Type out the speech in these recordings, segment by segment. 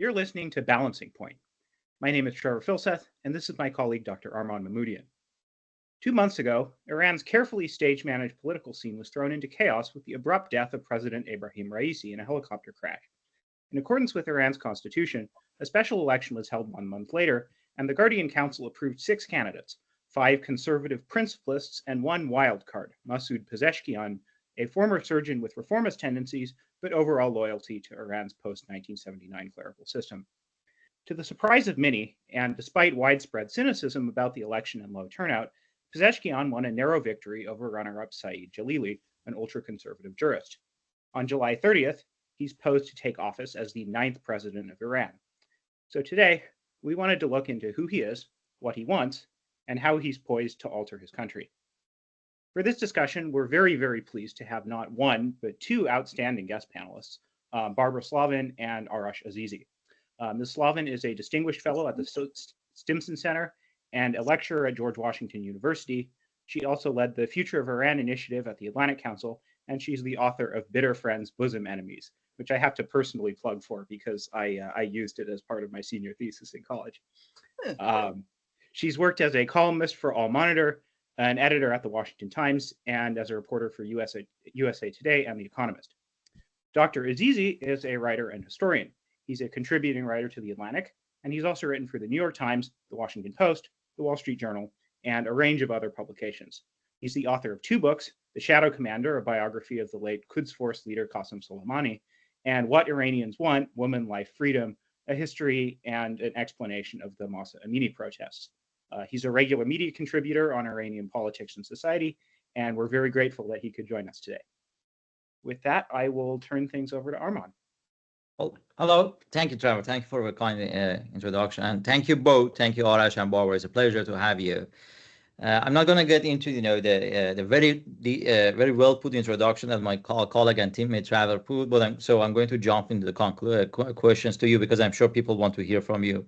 You're listening to Balancing Point. My name is Trevor Filseth, and this is my colleague Dr. Arman Mahmoudian. 2 months ago, Iran's carefully stage-managed political scene was thrown into chaos with the abrupt death of President Ebrahim Raisi in a helicopter crash. In accordance with Iran's constitution, a special election was held 1 month later, and the Guardian Council approved 6 candidates, 5 conservative principalists and 1 wildcard, Masoud Pezeshkian, a former surgeon with reformist tendencies, but overall loyalty to Iran's post-1979 clerical system. To the surprise of many, and despite widespread cynicism about the election and low turnout, Pezeshkian won a narrow victory over runner-up Saeed Jalili, an ultra-conservative jurist. On July 30th, he's posed to take office as the 9th president of Iran. So today, we wanted to look into who he is, what he wants, and how he's poised to alter his country. For this discussion, we're very, very pleased to have not one, but 2 outstanding guest panelists, Barbara Slavin and Arash Azizi. Ms. Slavin is a distinguished fellow at the Stimson Center and a lecturer at George Washington University. She also led the Future of Iran initiative at the Atlantic Council, and she's the author of Bitter Friends, Bosom Enemies, which I have to personally plug for because I used it as part of my senior thesis in college. She's worked as a columnist for All Monitor, an editor at the Washington Times, and as a reporter for USA Today and The Economist. Dr. Azizi is a writer and historian. He's a contributing writer to The Atlantic, and he's also written for the New York Times, the Washington Post, the Wall Street Journal, and a range of other publications. He's the author of 2 books, The Shadow Commander, a biography of the late Quds Force leader Qasem Soleimani, and What Iranians Want, Woman, Life, Freedom, a history and an explanation of the Mahsa Amini protests. He's a regular media contributor on Iranian politics and society, and we're very grateful that he could join us today. With that, I will turn things over to Arman. Well, hello. Thank you, Trevor. Thank you for the kind introduction. And thank you both. Thank you, Arash and Barbara. It's a pleasure to have you. I'm not going to get into, the very well put introduction that my colleague and teammate Trevor put, but I'm going to jump into the questions to you because I'm sure people want to hear from you.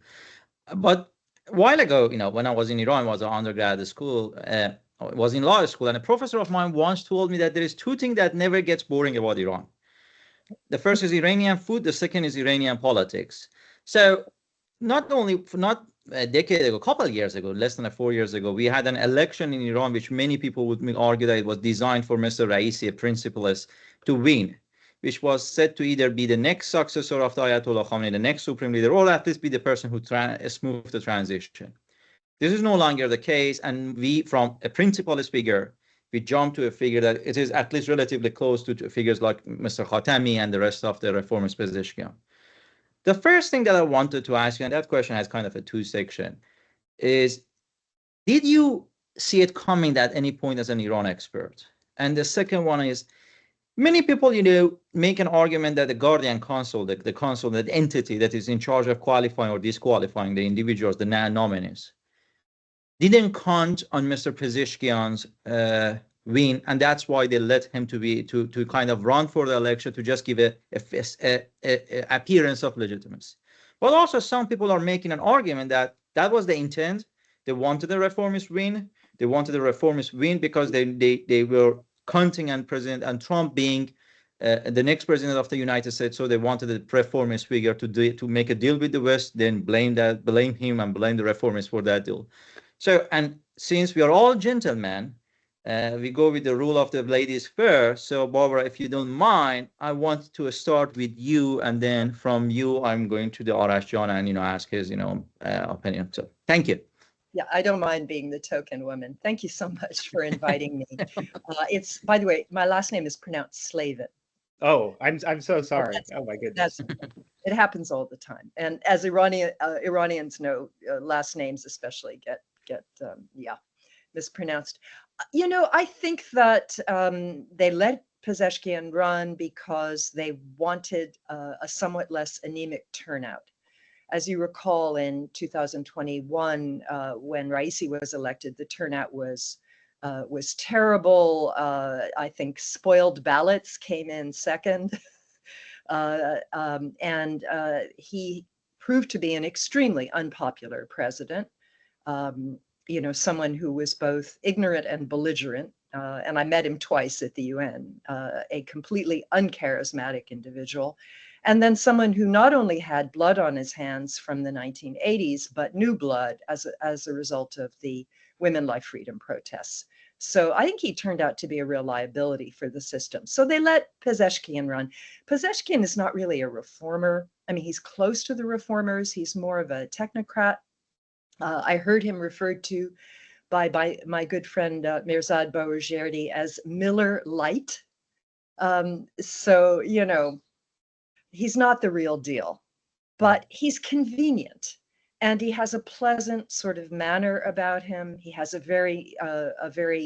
But a while ago, when I was in Iran, I was an undergrad school, I was in law school, and a professor of mine once told me that there is 2 things that never gets boring about Iran. The first is Iranian food. The second is Iranian politics. So not a decade ago, a couple of years ago, less than 4 years ago, we had an election in Iran, which many people would argue that it was designed for Mr. Raisi, a principalist, to win, which was said to either be the next successor of the Ayatollah Khamenei, the next supreme leader, or at least be the person who smoothed the transition. This is no longer the case, and we, from a principalist figure, we jump to a figure that it is at least relatively close to figures like Mr. Khatami and the rest of the reformist Pezeshkian. The first thing that I wanted to ask you, and that question has kind of a 2-section, is did you see it coming at any point as an Iran expert? And the second one is, many people, make an argument that the Guardian Council, the council, that entity that is in charge of qualifying or disqualifying the individuals, the nominees, didn't count on Mr. Pezeshkian's win, and that's why they let him to kind of run for the election to just give a appearance of legitimacy. But also some people are making an argument that was the intent. They wanted the reformist win. They wanted the reformist win because they were counting on President Trump being the next president of the United States, so they wanted the reformist figure to make a deal with the West, then blame him and blame the reformists for that deal. So, and since we are all gentlemen, we go with the rule of the ladies first. So, Barbara, if you don't mind, I want to start with you, and then from you, I'm going to the Arash John and ask his opinion. So, thank you. Yeah, I don't mind being the token woman. Thank you so much for inviting me. It's, by the way, my last name is pronounced Slavin. Oh, I'm so sorry. Oh my goodness. It happens all the time, and as Iranians know, last names especially get mispronounced. I think that they let Pezeshkian run because they wanted a somewhat less anemic turnout. As you recall, in 2021, when Raisi was elected, the turnout was terrible. I think spoiled ballots came in second, and he proved to be an extremely unpopular president. Someone who was both ignorant and belligerent, and I met him twice at the UN, a completely uncharismatic individual. And then someone who not only had blood on his hands from the 1980s, but new blood as a result of the women life freedom protests. So I think he turned out to be a real liability for the system. So they let Pezeshkian run. Pezeshkian is not really a reformer. I mean, he's close to the reformers. He's more of a technocrat. I heard him referred to by my good friend Mirzad Boroujerdi as Miller Light. So, you know, he's not the real deal, but he's convenient. And he has a pleasant sort of manner about him. He has a very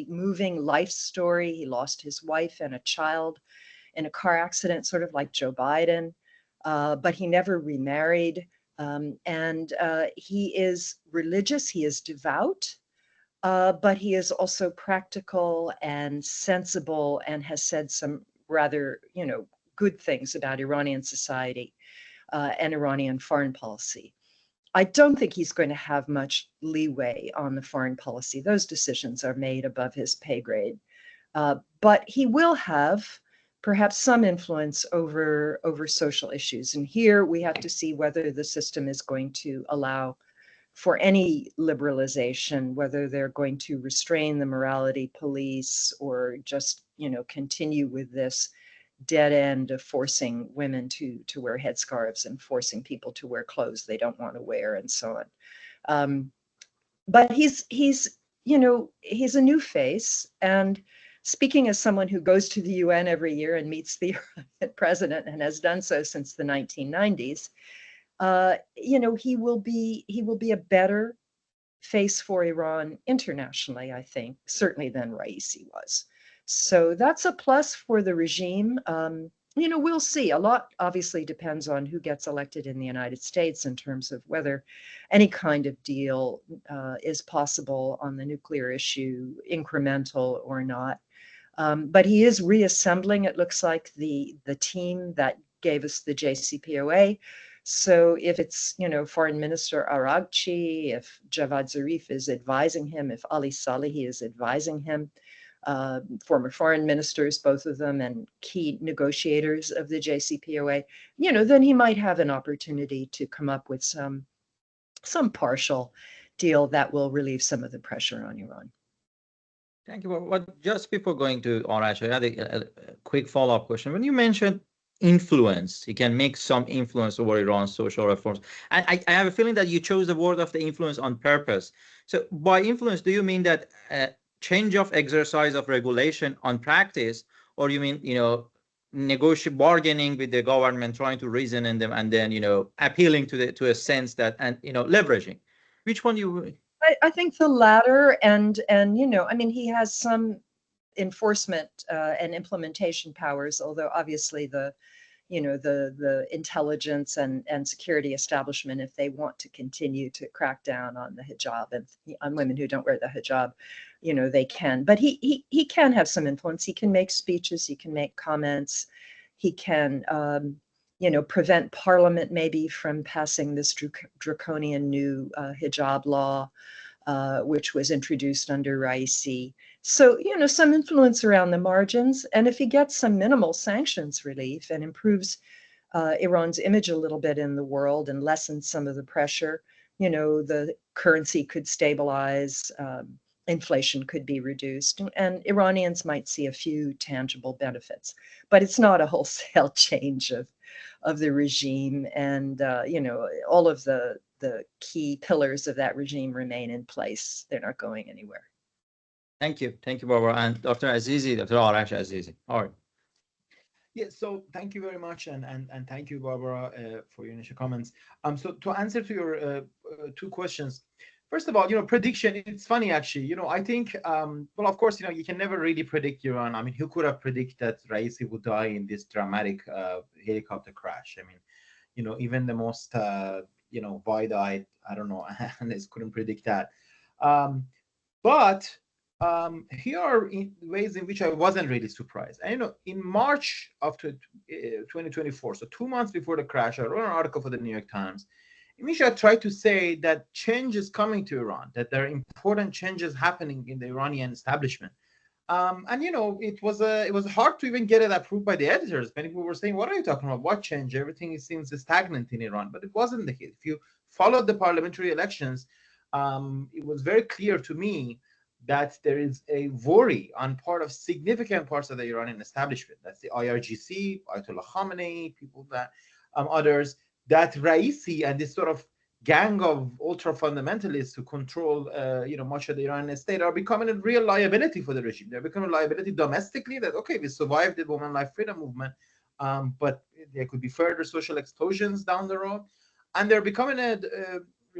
moving life story. He lost his wife and a child in a car accident, sort of like Joe Biden, but he never remarried. And he is religious. He is devout, but he is also practical and sensible, and has said some rather, you know, good things about Iranian society and Iranian foreign policy. I don't think he's going to have much leeway on the foreign policy. Those decisions are made above his pay grade. But he will have perhaps some influence over social issues. And here we have to see whether the system is going to allow for any liberalization, whether they're going to restrain the morality police or just, you know, continue with this dead end of forcing women to wear headscarves and forcing people to wear clothes they don't want to wear and so on. But he's you know, he's a new face. And speaking as someone who goes to the UN every year and meets the president and has done so since the 1990s, you know, he will be a better face for Iran internationally, I think, certainly than Raisi was. So that's a plus for the regime. You know, we'll see. A lot obviously depends on who gets elected in the United States in terms of whether any kind of deal is possible on the nuclear issue, incremental or not. But he is reassembling, it looks like, the team that gave us the JCPOA. So if it's, you know, Foreign Minister Araghchi, if Javad Zarif is advising him, if Ali Salehi is advising him, former foreign ministers, both of them, and key negotiators of the JCPOA, you know, then he might have an opportunity to come up with some partial deal that will relieve some of the pressure on Iran. Thank you. But just before going to Arash, I had a quick follow-up question. When you mentioned influence, he can make some influence over Iran's social reforms. I have a feeling that you chose the word of the influence on purpose. So by influence, do you mean that change of exercise of regulation on practice, or you mean, you know, bargaining with the government, trying to reason in them, and then, you know, appealing to a sense that, and, you know, leveraging? Which one you? I think the latter, and you know, I mean, he has some enforcement and implementation powers, although obviously the, you know, the intelligence and security establishment, if they want to continue to crack down on the hijab and on women who don't wear the hijab, you know, they can. But he can have some influence. He can make speeches. He can make comments. He can, you know, prevent Parliament maybe from passing this draconian new hijab law, which was introduced under Raisi. So, you know, some influence around the margins. And if he gets some minimal sanctions relief and improves Iran's image a little bit in the world and lessens some of the pressure, you know, the currency could stabilize, inflation could be reduced, and Iranians might see a few tangible benefits. But it's not a wholesale change of the regime. And, you know, all of the key pillars of that regime remain in place. They're not going anywhere. Thank you, Barbara. And Dr. Azizi, Dr. Arash Azizi. All right. Yeah, so thank you very much, and thank you, Barbara, for your initial comments. So to answer to your two questions, first of all, you know, prediction. It's funny actually. You know, I think, well, of course, you know, you can never really predict Iran. I mean, who could have predicted that Raisi would die in this dramatic helicopter crash? I mean, you know, even the most you know, wide-eyed, I don't know, analysts couldn't predict that. But here are ways in which I wasn't really surprised. And, you know, in March of 2024, so 2 months before the crash, I wrote an article for the New York Times in which I tried to say that change is coming to Iran, that there are important changes happening in the Iranian establishment. And it was hard to even get it approved by the editors. Many people were saying, "What are you talking about? What change? Everything seems stagnant in Iran." But it wasn't the case. If you followed the parliamentary elections, it was very clear to me that there is a worry on part of significant parts of the Iranian establishment. That's the IRGC, Ayatollah Khamenei, people that others, that Raisi and this sort of gang of ultra fundamentalists who control much of the Iranian state are becoming a real liability for the regime. They're becoming a liability domestically, that okay, we survived the women life freedom movement, but there could be further social explosions down the road, and they're becoming a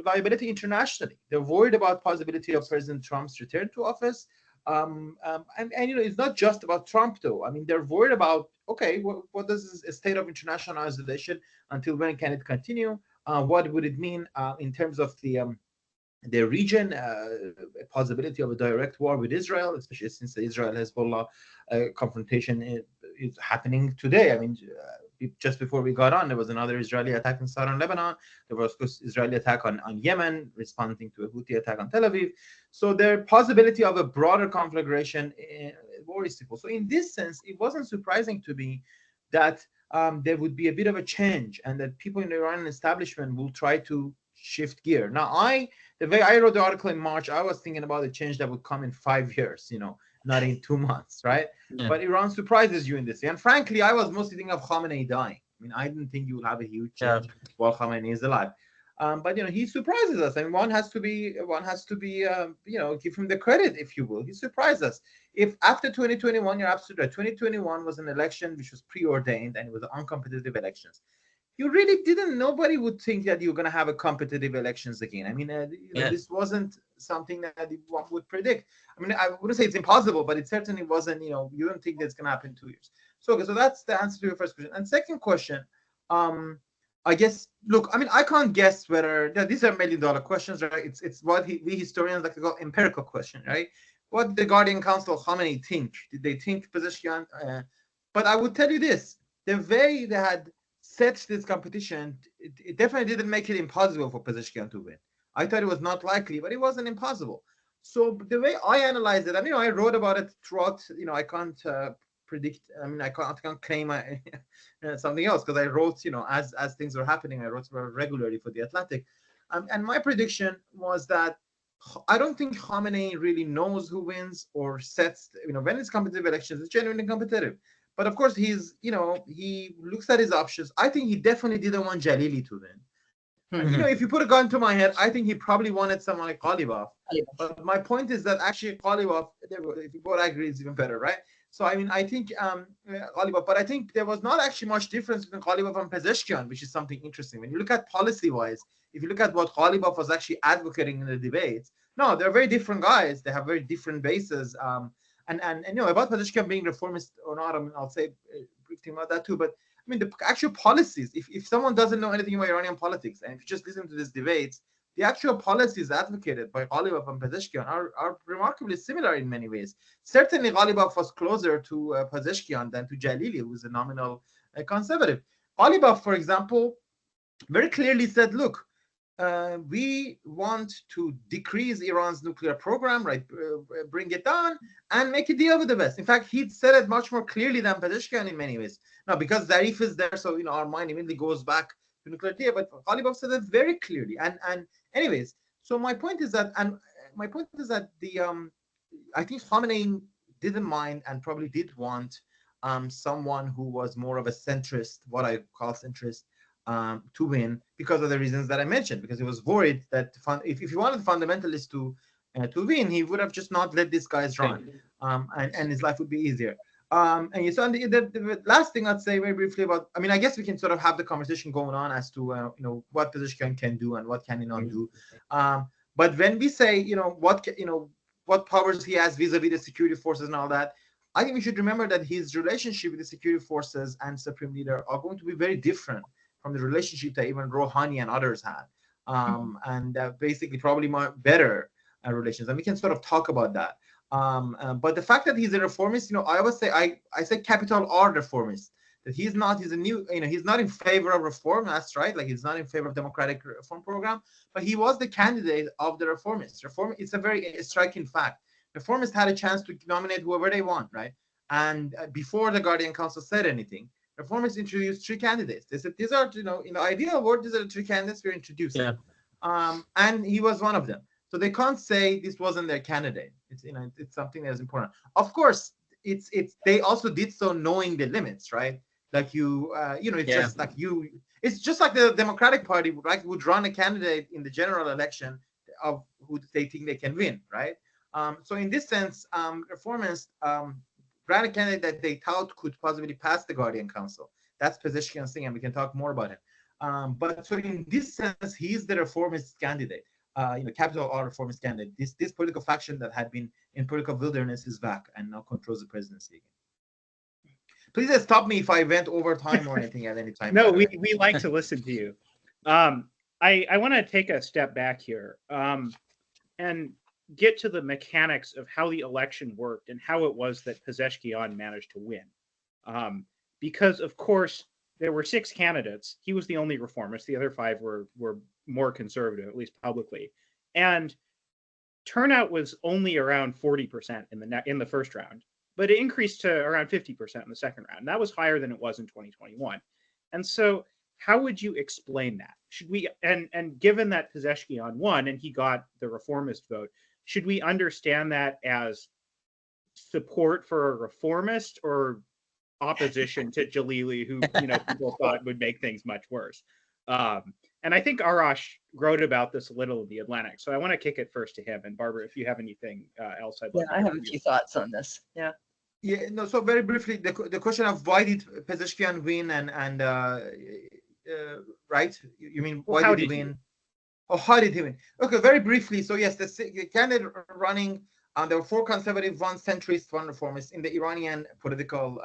liability internationally. They're worried about possibility of President Trump's return to office. And it's not just about Trump though. I mean, they're worried about, okay, what does a state of international isolation, until when can it continue? What would it mean in terms of the region, a possibility of a direct war with Israel, especially since the Israel-Hezbollah confrontation is happening today. I mean, just before we got on, there was another Israeli attack in southern Lebanon. There was, of course, Israeli attack on Yemen, responding to a Houthi attack on Tel Aviv. So the possibility of a broader conflagration worries people. So in this sense, it wasn't surprising to me that there would be a bit of a change, and that people in the Iranian establishment will try to shift gear. Now, the way I wrote the article in March, I was thinking about a change that would come in 5 years, not in 2 months, right? Yeah. But Iran surprises you in this. And frankly, I was mostly thinking of Khamenei dying. I mean, I didn't think you would have a huge change while Khamenei is alive. But he surprises us. I mean, one has to be, give him the credit, if you will. He surprised us. If after 2021, you're absolutely right. 2021 was an election which was preordained, and it was uncompetitive elections. You really didn't. Nobody would think that you're going to have a competitive elections again. I mean, this wasn't something that one would predict. I mean, I wouldn't say it's impossible, but it certainly wasn't. You don't think that's going to happen in 2 years. So that's the answer to your first question. And second question, I guess, look, I mean, I can't guess whether these are $1 million questions, right? It's what we historians like to call empirical question, right? What did the Guardian Council Khamenei think? Did they think Pezeshkian? But I would tell you this: the way they had set this competition, it definitely didn't make it impossible for Pezeshkian to win. I thought it was not likely, but it wasn't impossible. So the way I analyzed it, I mean, I wrote about it throughout. I can't predict. I mean, I can't claim something else, because I wrote, as things were happening, I wrote regularly for The Atlantic, and my prediction was that I don't think Khamenei really knows who wins or sets. When it's competitive elections, it's genuinely competitive. But of course, he looks at his options. I think he definitely didn't want Jalili to win. Mm-hmm. If you put a gun to my head, I think he probably wanted someone like Ghalibaf. But my point is that actually Ghalibaf, if you both agree, is even better, right? So I mean, I think Ghalibaf, but I think there was not actually much difference between Ghalibaf and Pezeshkian, which is something interesting. When you look at policy-wise, if you look at what Ghalibaf was actually advocating in the debates, no, they're very different guys. They have very different bases. And about Pezeshkian being reformist or not, I mean, I'll say briefly about that too. But I mean, the actual policies, if someone doesn't know anything about Iranian politics, and if you just listen to these debates, the actual policies advocated by Ghalibaf and Pezeshkian are remarkably similar in many ways. Certainly, Ghalibaf was closer to Pezeshkian than to Jalili, who is a nominal conservative. Ghalibaf, for example, very clearly said, look, we want to decrease Iran's nuclear program, right? Bring it down and make a deal with the West. In fact, he said it much more clearly than Pezeshkian in many ways. Now, because Zarif is there, so our mind immediately goes back to nuclear deal. But Ghalibaf said it very clearly. And anyways, so my point is that, I think Khamenei didn't mind and probably did want someone who was more of a centrist, what I call centrist, to win, because of the reasons that I mentioned, because he was worried that if he wanted fundamentalists to win, he would have just not let these guys run, and his life would be easier. And you saw the last thing I'd say very briefly about, I mean, I guess we can sort of have the conversation going on as to what Pezeshkian can do and what can he not do. But when we say what powers he has vis-a-vis the security forces and all that, I think we should remember that his relationship with the security forces and supreme leader are going to be very different from the relationship that even Rouhani and others had, and basically probably more better relations. And we can sort of talk about that. But the fact that he's a reformist, I always say, I say capital R reformist. That he's not in favor of reform. That's right. Like, he's not in favor of democratic reform program, but he was the candidate of the reformists. Reform. It's a very striking fact reformists had a chance to nominate whoever they want, right? And before the Guardian Council said anything, reformists introduced 3 candidates. They said, these are, in the ideal world, these are the 3 candidates we're introducing. Yeah. And he was one of them. So they can't say this wasn't their candidate. It's, it's something that's important. Of course, it's they also did so knowing the limits, right? Like it's just like it's just like the Democratic Party, like, would run a candidate in the general election of who they think they can win, right? So in this sense, reformists ran a candidate that they thought could possibly pass the Guardian Council. That's Pezeshkian's thing, and we can talk more about him. But so in this sense, he's the reformist candidate, capital R reformist candidate. This political faction that had been in political wilderness is back and now controls the presidency again. Please stop me if I went over time or anything at any time. No, we like to listen to you. I want to take a step back here and get to the mechanics of how the election worked and how it was that Pezeshkian managed to win. Because, of course, there were 6 candidates. He was the only reformist. The other 5 were more conservative, at least publicly. And turnout was only around 40% in the first round, but it increased to around 50% in the second round. And that was higher than it was in 2021. And so how would you explain that? Should we, and given that Pezeshkian won and he got the reformist vote, should we understand that as support for a reformist or opposition to Jalili, who people thought would make things much worse? And I think Arash wrote about this a little in the Atlantic, so I want to kick it first to him. And Barbara, if you have anything else, I'd love to I have a few thoughts on this. Yeah. Yeah. No. So very briefly, the question of why did Pezeshkian win and right? You mean why did he win? Oh, how did he win? Okay, very briefly. So yes, the candidate running. There were 4 conservative, 1 centrist, 1 reformist in the Iranian political,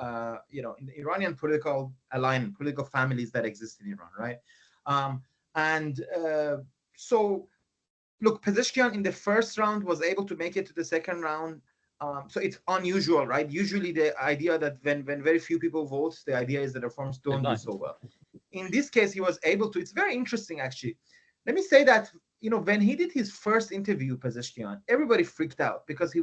in the Iranian political alignment, political families that exist in Iran, right? So, look, Pezeshkian in the first round was able to make it to the second round. So it's unusual, right? Usually the idea that when very few people vote, the idea is that reforms don't do so well. In this case, he was able to. It's very interesting, actually. Let me say that, when he did his first interview, Pezeshkian, everybody freaked out because he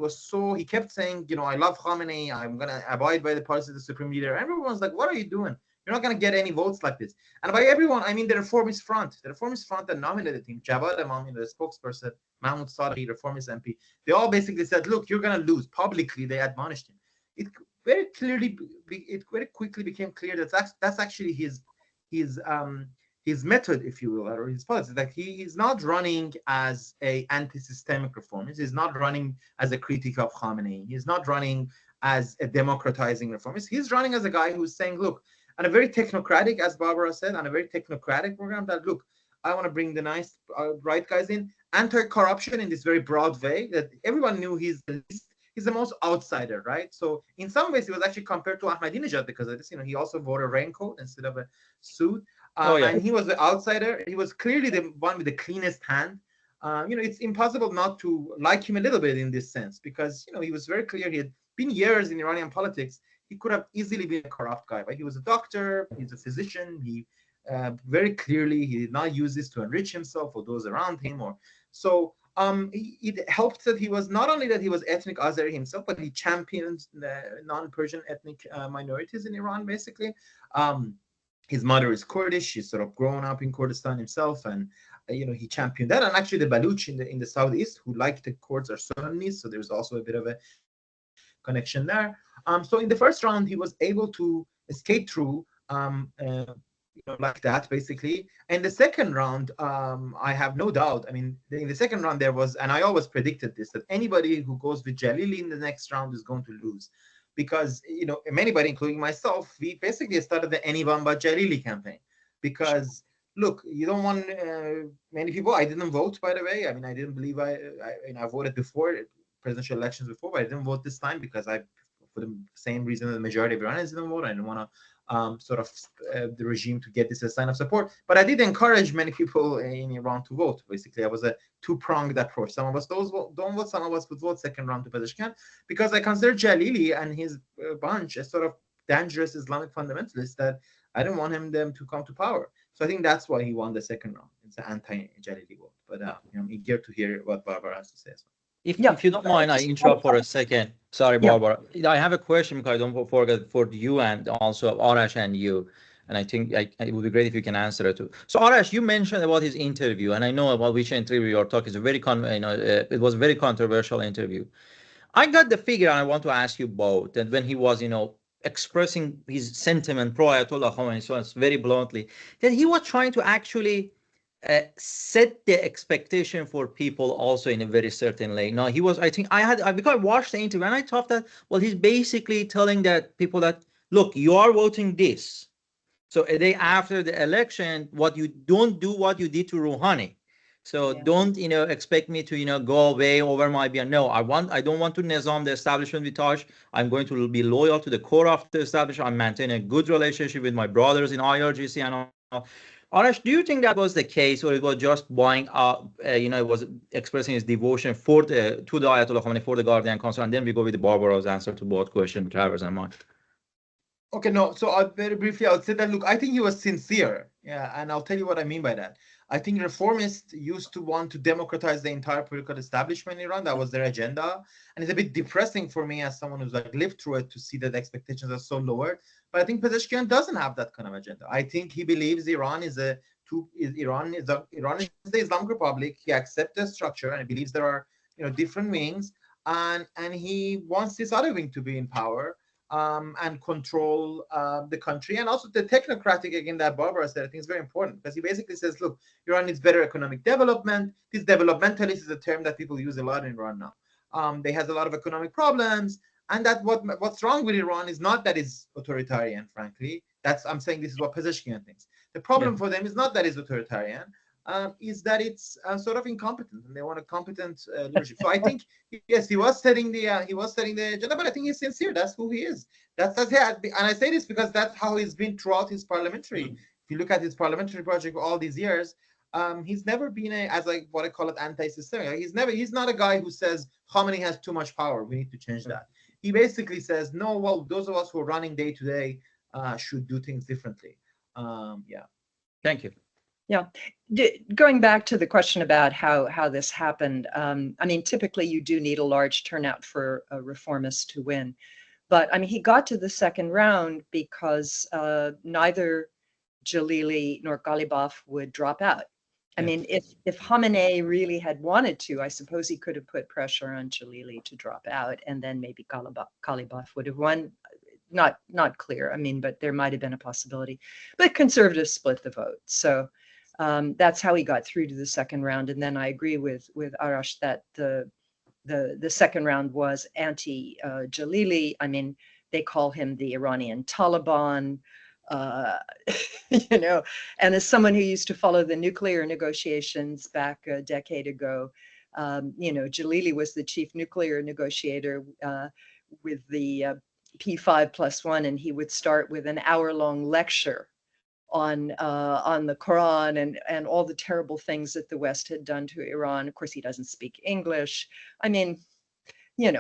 kept saying, I love Khamenei, I'm going to abide by the policy of the supreme leader. Everyone's like, what are you doing? You're not going to get any votes like this. And by everyone, I mean the reformist front. The reformist front that nominated him, Javad Amami, the spokesperson, Mahmoud Salehi, reformist MP, they all basically said, look, you're going to lose. Publicly, they admonished him. It very quickly became clear that that's actually his method, if you will, or his policy. Like he is not running as a anti-systemic reformist. He's not running as a critic of Khamenei. He's not running as a democratizing reformist. He's running as a guy who's saying, look, and a very technocratic, as Barbara said, on a very technocratic program that, look, I want to bring the nice, right guys in, anti-corruption in this very broad way that everyone knew he's the most outsider, right? So in some ways, he was actually compared to Ahmadinejad because of this. He also wore a raincoat instead of a suit. And he was the outsider. He was clearly the one with the cleanest hand. It's impossible not to like him a little bit in this sense because, he was very clear. He had been years in Iranian politics. He could have easily been a corrupt guy, right? He was a doctor. He's a physician. He very clearly, he did not use this to enrich himself or those around him. It helped that he was not only that he was ethnic Azeri himself, but he championed the non-Persian ethnic minorities in Iran, basically. His mother is Kurdish. He's sort of grown up in Kurdistan himself, and he championed that. And actually, the Baluch in the southeast, who like the Kurds, are Sunnis, so there's also a bit of a connection there. So in the first round, he was able to skate through, like that, basically. In the second round, I have no doubt. I mean, in the second round, there was, and I always predicted this, that anybody who goes with Jalili in the next round is going to lose. Because, anybody, including myself, we basically started the Anyone But Jalili campaign. Because, look, you don't want many people. I didn't vote, by the way. I mean, I didn't believe I voted before presidential elections before, but I didn't vote this time because for the same reason the majority of Iranians didn't vote. I didn't want to the regime to get this as a sign of support. But I did encourage many people in Iran to vote. Basically, I was a two-pronged approach. Some of us don't vote, some of us would vote second round to Pezeshkian, because I consider Jalili and his bunch a sort of dangerous Islamic fundamentalist that I didn't want them to come to power. So I think that's why he won the second round. It's an anti-Jalili vote. But I'm eager to hear what Barbara has to say as well. If Yeah. you don't mind, I interrupt for a second. Sorry, Yeah. Barbara. I have a question because I don't forget for you and also Arash and you. And I think it would be great if you can answer it too. So Arash, you mentioned about his interview, and I know about which interview you're talking. It's a very it was a very controversial interview. I got the figure, and I want to ask you both that when he was, expressing his sentiment pro Ayatollah Khomeini, so it's very bluntly, that he was trying to actually set the expectation for people also in a very certain way. Now he was, I think because I watched the interview and I thought that, well, he's basically telling that people that, look, you are voting this. So a day after the election, what you don't do what you did to Rouhani. So don't, expect me to, go away over my beer. No, I don't want to nizam the establishment with Taj. I'm going to be loyal to the core of the establishment. I'm maintaining a good relationship with my brothers in IRGC and all. Arash, do you think that was the case, or it was just buying up, it was expressing his devotion to the Ayatollah Khomeini, for the Guardian Council, and then we go with the Barbara's answer to both questions, Travers and mine. Okay, no. So very briefly, I would say that, look, I think he was sincere. Yeah, and I'll tell you what I mean by that. I think reformists used to want to democratize the entire political establishment in Iran. That was their agenda. And it's a bit depressing for me as someone who's like lived through it to see that the expectations are so lowered. But I think Pezeshkian doesn't have that kind of agenda. I think he believes Iran is the Islamic Republic. He accepts the structure and believes there are different wings, and he wants this other wing to be in power. And control the country, and also the technocratic, again, that Barbara said, I think is very important, because he basically says, look, Iran needs better economic development. This developmentalist is a term that people use a lot in Iran now. They has a lot of economic problems, and that what's wrong with Iran is not that it's authoritarian, frankly. I'm saying this is what Pezeshkian thinks. The problem for them is not that it's authoritarian, is that it's sort of incompetent, and they want a competent leadership. So I think, yes, he was setting the agenda, but I think he's sincere. That's who he is. That's and I say this because that's how he's been throughout his parliamentary. If you look at his parliamentary project all these years, he's never been what I call it, anti-systemic. He's not a guy who says Khamenei has too much power, we need to change that. He basically says, no, well, those of us who are running day to day should do things differently. Yeah. Thank you. Yeah, going back to the question about how this happened, I mean, typically you do need a large turnout for a reformist to win. But I mean, he got to the second round because neither Jalili nor Ghalibaf would drop out. I mean, if Khamenei really had wanted to, I suppose he could have put pressure on Jalili to drop out, and then maybe Ghalibaf would have won. Not clear. I mean, but there might have been a possibility. But conservatives split the vote, so. That's how he got through to the second round. And then I agree with Arash that the second round was anti-Jalili. I mean, they call him the Iranian Taliban, and as someone who used to follow the nuclear negotiations back a decade ago, Jalili was the chief nuclear negotiator with the P5+1, and he would start with an hour-long lecture on the Quran and all the terrible things that the West had done to Iran. Of course, he doesn't speak English. I mean,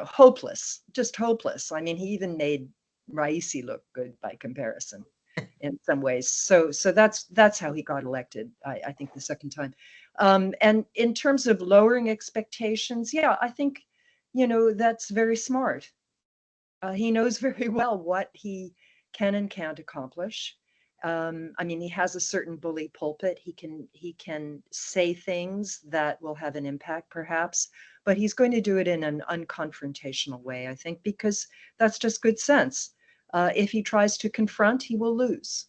hopeless, just hopeless. I mean, he even made Raisi look good by comparison in some ways. So that's how he got elected, I think, the second time. And in terms of lowering expectations, yeah, I think, that's very smart. He knows very well what he can and can't accomplish. I mean, he has a certain bully pulpit. He can say things that will have an impact, perhaps, but he's going to do it in an unconfrontational way, I think, because that's just good sense. If he tries to confront, he will lose.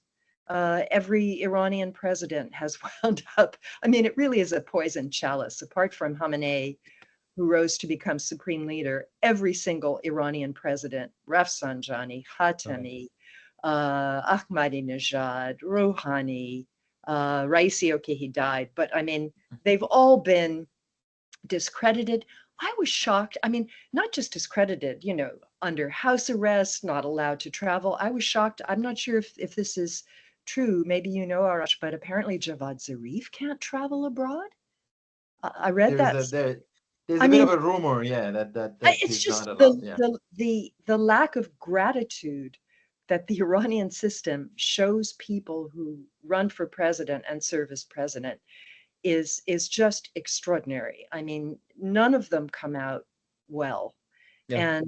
Every Iranian president has wound up. I mean, it really is a poison chalice. Apart from Khamenei, who rose to become supreme leader, every single Iranian president, Rafsanjani, Khatami, Ahmadinejad, Rouhani, Raisi, okay, he died, but I mean, they've all been discredited. I was shocked. I mean, not just discredited, under house arrest, not allowed to travel. I was shocked. I'm not sure if this is true. Maybe Arash, but apparently Javad Zarif can't travel abroad. I read that. There's a bit of a rumor, yeah, that it's just the lack of gratitude that the Iranian system shows people who run for president and serve as president. is just extraordinary. I mean, none of them come out well. Yeah.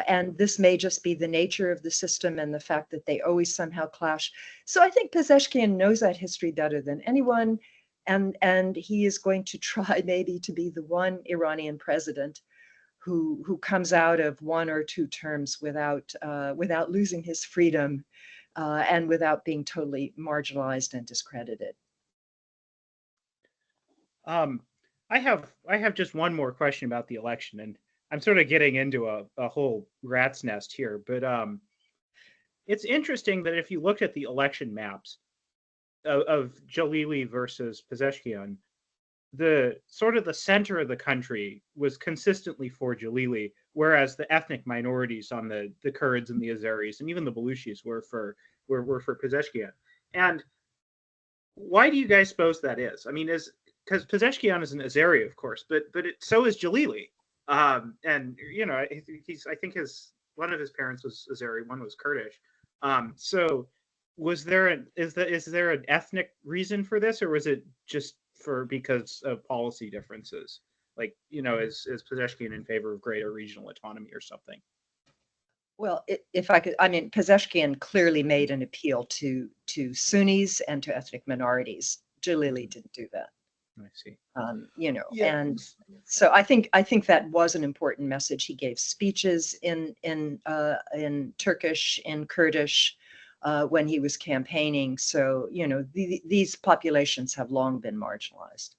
And this may just be the nature of the system and the fact that they always somehow clash. So I think Pezeshkian knows that history better than anyone, and he is going to try maybe to be the one Iranian president who comes out of 1 or 2 terms without losing his freedom and without being totally marginalized and discredited. I have just one more question about the election, and I'm sort of getting into a whole rat's nest here, but it's interesting that if you looked at the election maps of Jalili versus Pezeshkian, the sort of the center of the country was consistently for Jalili, whereas the ethnic minorities on the Kurds and the Azeris and even the Baluchis were for Pezeshkian. And why do you guys suppose that is? I mean, because Pezeshkian is an Azeri, of course, but so is Jalili. And you know, I think one of his parents was Azeri, one was Kurdish. So is there an ethnic reason for this, or was it just because of policy differences? Like, you know, is Pezeshkian in favor of greater regional autonomy or something? Well, if I could, I mean, Pezeshkian clearly made an appeal to Sunnis and to ethnic minorities. Jalili didn't do that. I see. You know, Yeah. and so I think that was an important message. He gave speeches in Turkish, in Kurdish, when he was campaigning. So, you know, these populations have long been marginalized.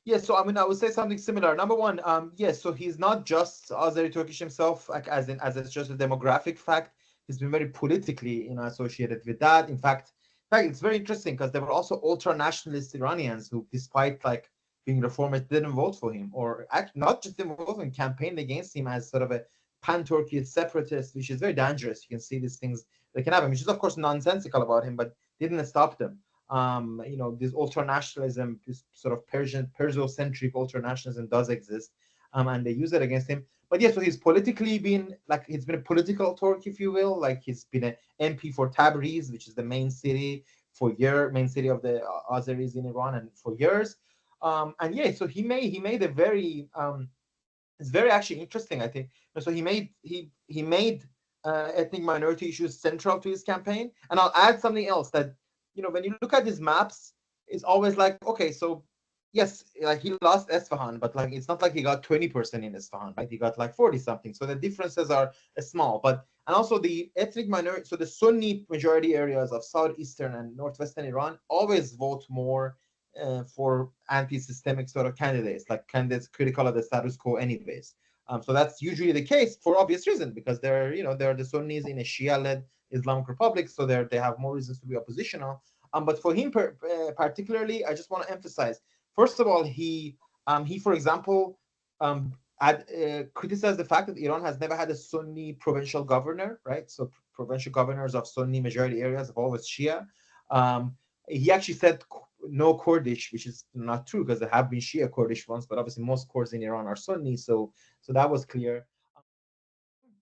Yeah, so I mean, I would say something similar. Number one, yes, so he's not just Azeri Turkish himself, like as it's just a demographic fact. He's been very politically, you know, associated with that. In fact, it's very interesting because there were also ultra-nationalist Iranians who, despite like being reformist, didn't vote for him, or actually not just didn't vote for him, campaigned against him as sort of a pan-Turkish separatist, which is very dangerous. You can see these things that can happen, which is of course nonsensical about him, but didn't stop them. You know, this ultra-nationalism, this sort of Perso-centric ultra-nationalism does exist, and they use it against him. But yeah, so he's politically been, like, he's been a political Turk, if you will. Like, he's been an MP for Tabriz, which is the main city main city of the Azeris in Iran, and for years. And yeah, so he made a very, it's very actually interesting, I think. So he made ethnic minority issues central to his campaign. And I'll add something else that, you know, when you look at his maps, it's always like, okay, so yes, like he lost Isfahan, but like it's not like he got 20% in Isfahan, right? He got like 40 something. So the differences are small. But and also the ethnic minority, so the Sunni majority areas of southeastern and northwestern Iran always vote more for anti-systemic sort of candidates, like candidates critical of the status quo anyways. So that's usually the case for obvious reason, because they're the Sunnis in a Shia-led Islamic republic, so they have more reasons to be oppositional. But for him particularly, I just want to emphasize, first of all, he for example, criticized the fact that Iran has never had a Sunni provincial governor, right? So provincial governors of Sunni majority areas have always Shia. He actually said no Kurdish, which is not true because there have been Shia Kurdish ones, but obviously most Kurds in Iran are Sunni, so that was clear.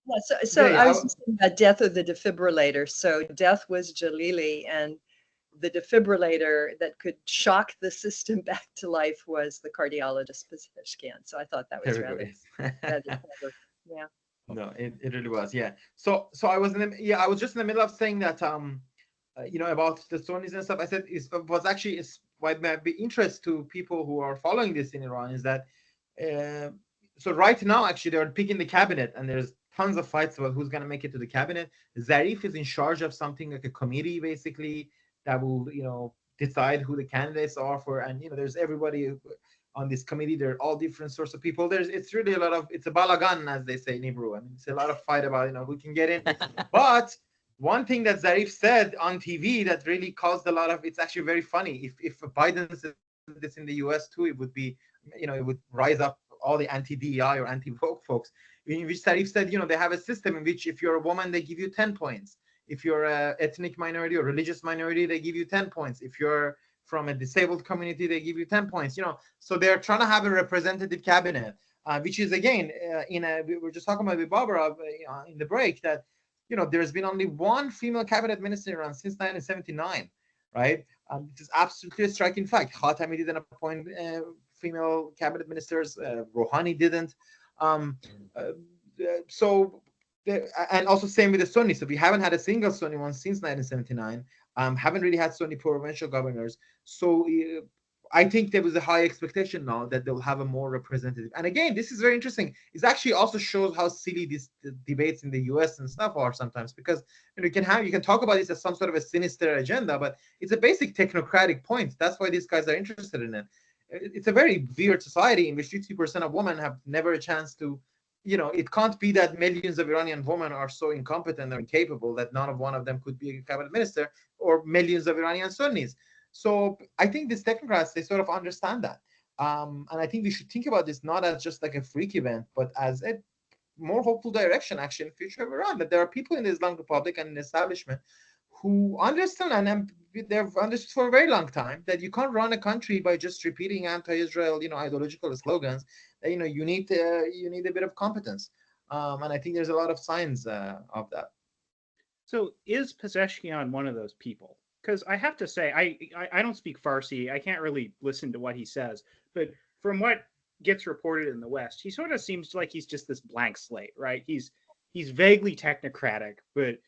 Yeah, so I was just thinking about death of the defibrillator. So death was Jalili, and the defibrillator that could shock the system back to life was the cardiologist Pezeshkian. So I thought that was rather clever. Yeah. No, it really was. Yeah. So I was I was just in the middle of saying that you know, about the Sunnis and stuff. I said it's what might be interest to people who are following this in Iran is that so right now actually they're picking the cabinet, and there's tons of fights about who's going to make it to the cabinet. Zarif is in charge of something like a committee basically that will, you know, decide who the candidates are for, and you know, there's everybody on this committee. They're all different sorts of people. It's really it's a balagan, as they say in Hebrew. I mean, it's a lot of fight about, you know, who can get in. But one thing that Zarif said on TV that really caused a lot of, it's actually very funny. If Biden said this in the US too, it would be, you know, it would rise up all the anti-DEI or anti-woke folks, in which Zarif said, you know, they have a system in which if you're a woman, they give you 10 points. If you're an ethnic minority or religious minority, they give you 10 points. If you're from a disabled community, they give you 10 points. You know, so they're trying to have a representative cabinet, which is, again, we were just talking about with Barbara in the break that, you know, there's been only one female cabinet minister in Iran since 1979. right? It is absolutely a striking fact. Khatami didn't appoint female cabinet ministers. Rouhani didn't. Um, uh, so, and also same with the Sunni. So we haven't had a single Sunni one since 1979. Haven't really had Sunni provincial governors. So I think there was a high expectation now that they'll have a more representative. And again, this is very interesting. It actually also shows how silly these debates in the U.S. and stuff are sometimes, because you can talk about this as some sort of a sinister agenda, but it's a basic technocratic point. That's why these guys are interested in it. It's a very weird society in which 50% of women have never a chance to, it can't be that millions of Iranian women are so incompetent or incapable that none of one of them could be a cabinet minister, or millions of Iranian Sunnis. So I think these technocrats, they sort of understand that. And I think we should think about this not as just like a freak event, but as a more hopeful direction, actually, in the future of Iran, that there are people in the Islamic Republic and in the establishment who understand, and they've understood for a very long time, that you can't run a country by just repeating anti-Israel, ideological slogans. That, you need a bit of competence. And I think there's a lot of signs of that. So is Pezeshkian one of those people? Because I have to say, I don't speak Farsi. I can't really listen to what he says. But from what gets reported in the West, he sort of seems like he's just this blank slate, right? He's vaguely technocratic, but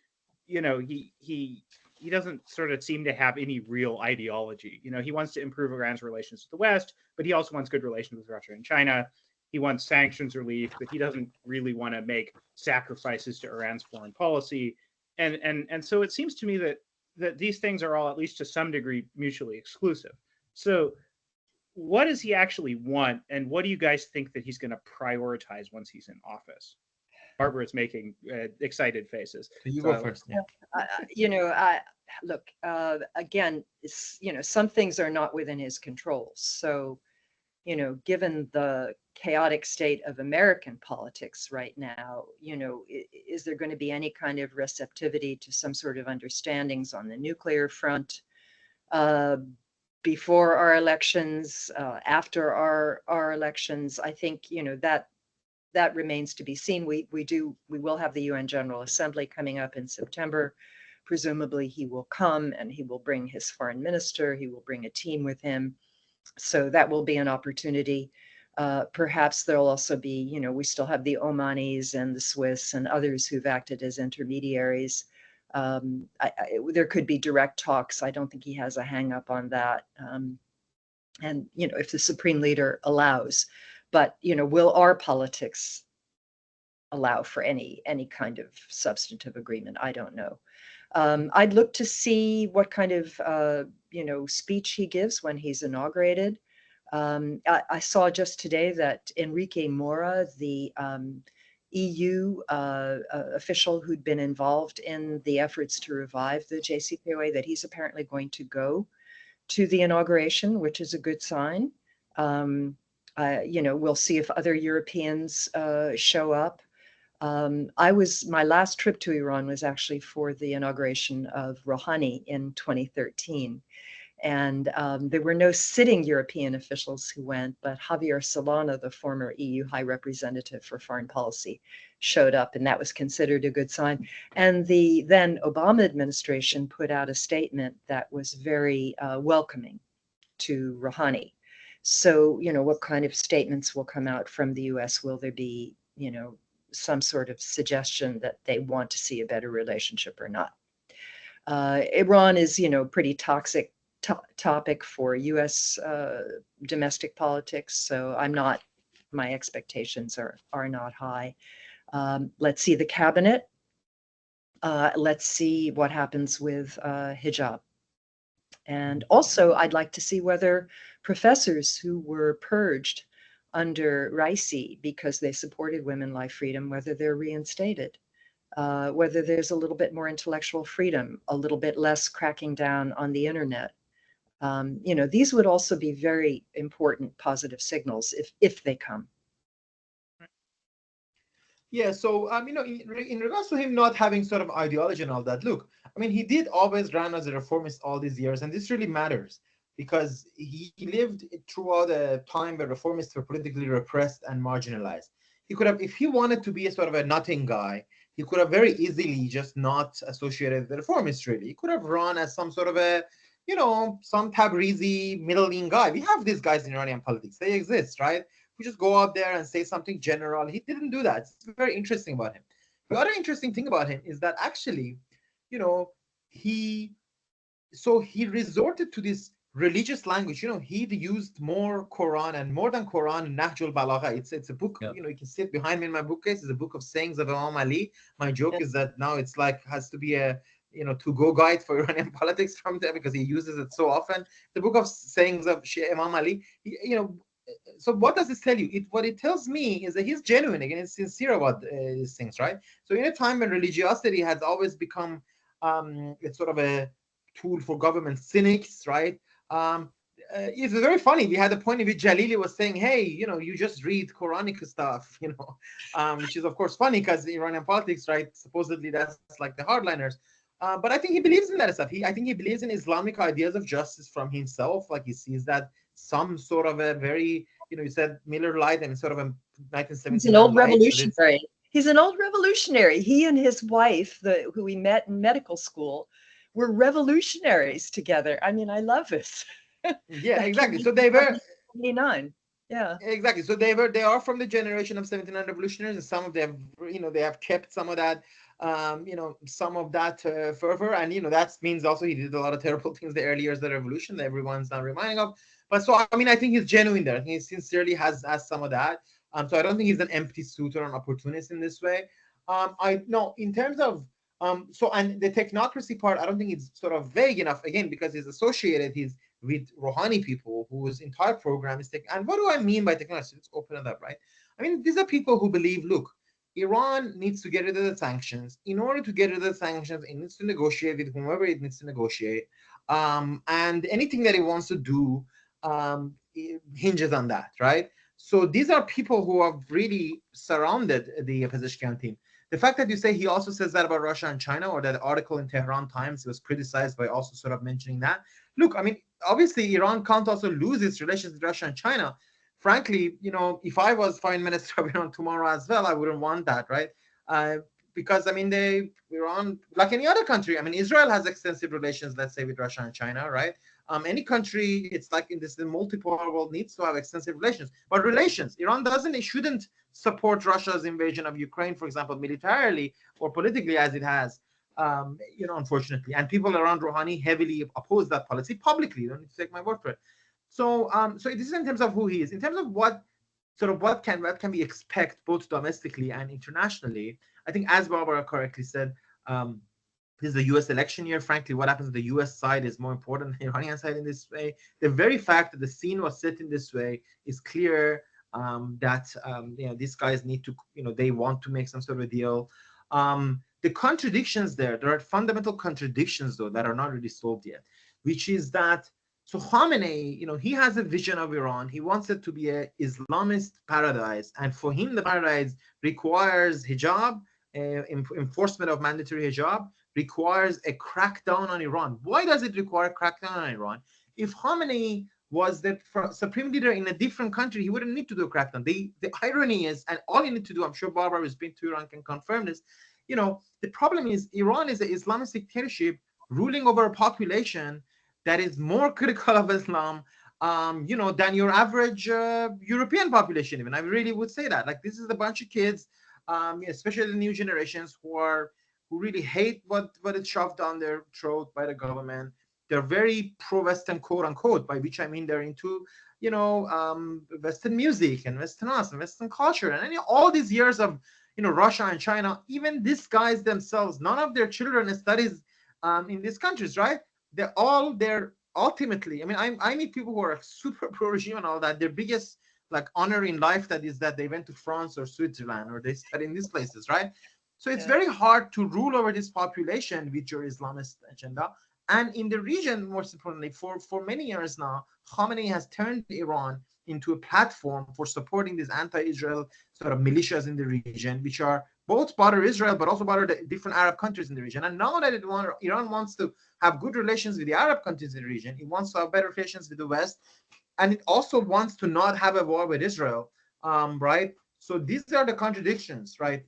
he doesn't sort of seem to have any real ideology. He wants to improve Iran's relations with the West, but he also wants good relations with Russia and China. He wants sanctions relief, but he doesn't really want to make sacrifices to Iran's foreign policy. And so it seems to me that these things are all, at least to some degree, mutually exclusive. So what does he actually want, and what do you guys think that he's going to prioritize once he's in office? Barbara is making excited faces. So you go first. Yeah. Look, again, some things are not within his control. So, given the chaotic state of American politics right now, is there going to be any kind of receptivity to some sort of understandings on the nuclear front before our elections, after our elections? I think, that remains to be seen. We will have the UN General Assembly coming up in September. Presumably he will come and he will bring his foreign minister. He will bring a team with him. So that will be an opportunity. Perhaps there'll also be, we still have the Omanis and the Swiss and others who've acted as intermediaries. There could be direct talks. I don't think he has a hang up on that. And, if the supreme leader allows. But, will our politics allow for any kind of substantive agreement? I don't know. I'd look to see what kind of, speech he gives when he's inaugurated. I saw just today that Enrique Mora, the EU official who'd been involved in the efforts to revive the JCPOA, that he's apparently going to go to the inauguration, which is a good sign. We'll see if other Europeans show up. My last trip to Iran was actually for the inauguration of Rouhani in 2013. And there were no sitting European officials who went, but Javier Solana, the former EU High Representative for Foreign Policy, showed up, and that was considered a good sign. And the then Obama administration put out a statement that was very welcoming to Rouhani. So, what kind of statements will come out from the US? Will there be, some sort of suggestion that they want to see a better relationship or not? Iran is, pretty toxic topic for US domestic politics. So my expectations are not high. Let's see the cabinet. Let's see what happens with hijab. And also, I'd like to see whether professors who were purged under Raisi because they supported women life freedom, whether they're reinstated, whether there's a little bit more intellectual freedom, a little bit less cracking down on the internet. These would also be very important positive signals if they come. Yeah, so in regards to him not having sort of ideology and all that, look, he did always run as a reformist all these years, and this really matters because he lived throughout a time where reformists were politically repressed and marginalized. He could have, if he wanted to be a sort of a nothing guy, he could have very easily just not associated with the reformists, really. He could have run as some sort of a some Tabrizi middle-in guy. We have these guys in Iranian politics. They exist, right? We just go out there and say something general. He didn't do that. It's very interesting about him. The other interesting thing about him is that actually, he resorted to this religious language. He used more Quran, and more than Quran, Nahjul Balagha. It's a book, Yeah. you can see it behind me in my bookcase. It's a book of sayings of Imam Ali. My joke is that now it's like has to be a to-go guide for Iranian politics from there, because he uses it so often. The book of sayings of Imam Ali. So what does this tell you? What it tells me is that he's genuine, again, he's sincere about these things, right? So in a time when religiosity has always become it's sort of a tool for government cynics, right? It's very funny. We had a point in which Jalili was saying, hey, you just read Quranic stuff, which is of course funny because Iranian politics, right? Supposedly that's like the hardliners. But I think he believes in that stuff. I think he believes in Islamic ideas of justice from himself. Like he sees that some sort of a very, you said Miller Lite and sort of a 1979 He's an old light, revolutionary. He's an old revolutionary. He and his wife, who we met in medical school, were revolutionaries together. I mean, I love this. Yeah, exactly. So they were 79. Yeah. Exactly. So they are from the generation of 79 revolutionaries, and some of them, they have kept some of that, some of that fervor, and that means also he did a lot of terrible things the early years of the revolution that everyone's not reminding of. But so I mean, I think he's genuine there. He sincerely has some of that. So I don't think he's an empty suit or an opportunist in this way. I know in terms of and the technocracy part, I don't think it's sort of vague enough, again, because he's associated. He's with Rouhani people whose entire program is tech. And what do I mean by technology? Let's open it up, right? I mean, these are people who believe, look, Iran needs to get rid of the sanctions. In order to get rid of the sanctions, it needs to negotiate with whomever it needs to negotiate. And anything that it wants to do it hinges on that, right? So these are people who have really surrounded the Pezeshkian team. The fact that you say he also says that about Russia and China, or that article in Tehran Times was criticized by also sort of mentioning that. Look, I mean, obviously, Iran can't also lose its relations with Russia and China. Frankly, if I was foreign minister of Iran tomorrow as well, I wouldn't want that, right? Because I mean, Iran, like any other country, I mean, Israel has extensive relations, let's say, with Russia and China, right? Any country, it's like in the multipolar world, needs to have extensive relations. But relations, Iran shouldn't support Russia's invasion of Ukraine, for example, militarily or politically, as it has. Unfortunately, and people around Rouhani heavily oppose that policy publicly. You don't need to take my word for it. So, so this is in terms of who he is. In terms of what can we expect both domestically and internationally. I think, as Barbara correctly said, this is the U.S. election year. Frankly, what happens to the U.S. side is more important than the Iranian side in this way. The very fact that the scene was set in this way is clear that these guys need to, they want to make some sort of a deal. The contradictions there are fundamental contradictions, though, that are not really solved yet, which is that, so Khamenei, he has a vision of Iran. He wants it to be an Islamist paradise. And for him, the paradise requires hijab, enforcement of mandatory hijab, requires a crackdown on Iran. Why does it require a crackdown on Iran? If Khamenei was the supreme leader in a different country, he wouldn't need to do a crackdown. The irony is, and all you need to do, I'm sure Barbara who's been to Iran can confirm this, the problem is Iran is an Islamic dictatorship ruling over a population that is more critical of Islam, than your average European population. Even I really would say that. Like, this is a bunch of kids, especially the new generations, who really hate what is shoved down their throat by the government. They're very pro-Western, quote unquote, by which I mean they're into, Western music and Western arts and Western culture, and all these years of, Russia and China. Even these guys themselves, none of their children studies in these countries, right? They're ultimately, I mean, I meet people who are super pro-regime and all that. Their biggest honor in life that they went to France or Switzerland, or they study in these places, right? So it's very hard to rule over this population with your Islamist agenda. And in the region, most importantly, for many years now, Khamenei has turned Iran into a platform for supporting these anti-Israel sort of militias in the region, which are both bother Israel, but also bother the different Arab countries in the region. And now that Iran wants to have good relations with the Arab countries in the region, it wants to have better relations with the West, and it also wants to not have a war with Israel, right? So these are the contradictions, right?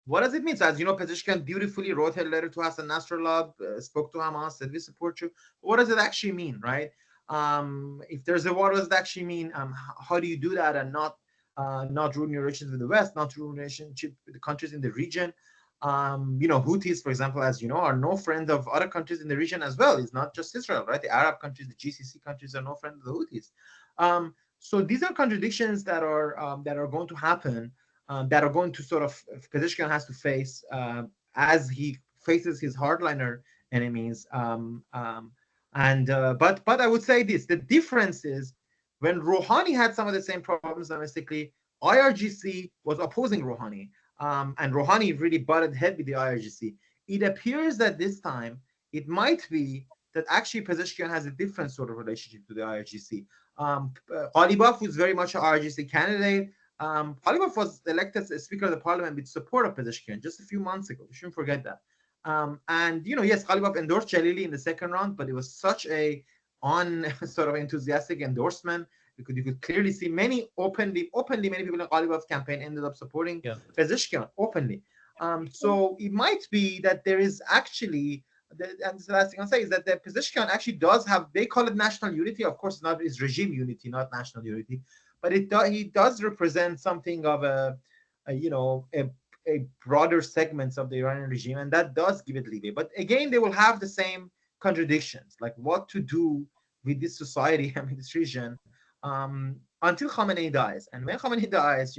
What does it mean? So as you know, Pezeshkian beautifully wrote a letter to Hassan Nasrallah, spoke to Hamas, said we support you. What does it actually mean, right? If there's a war, what does it actually mean? How do you do that and not ruin your relations with the West, not ruin relationship with the countries in the region? Houthis, for example, as you know, are no friend of other countries in the region as well. It's not just Israel, right? The Arab countries, the GCC countries are no friend of the Houthis. So these are contradictions that are going to happen, that are going to sort of Pezeshkian has to face as he faces his hardliner enemies. But I would say this: the difference is when Rouhani had some of the same problems domestically, IRGC was opposing Rouhani, and Rouhani really butted head with the IRGC. It appears that this time it might be that actually Pezeshkian has a different sort of relationship to the IRGC. Ghalibaf, who's very much an IRGC candidate, Ghalibaf was elected as Speaker of the Parliament with support of Pezeshkian just a few months ago. We shouldn't forget that. Yes, Ghalibaf endorsed Jalili in the second round, but it was such a sort of enthusiastic endorsement. You could clearly see many openly many people in Ghalibaf's campaign ended up supporting Pezeshkian openly. So it might be that there is actually, and the last thing I'll say is that the Pezeshkian actually does have, they call it national unity. Of course, it's regime unity, not national unity, but he does represent something of a broader segments of the Iranian regime, and that does give it leeway. But again, they will have the same contradictions, like what to do with this society and with this region until Khamenei dies. And when Khamenei dies,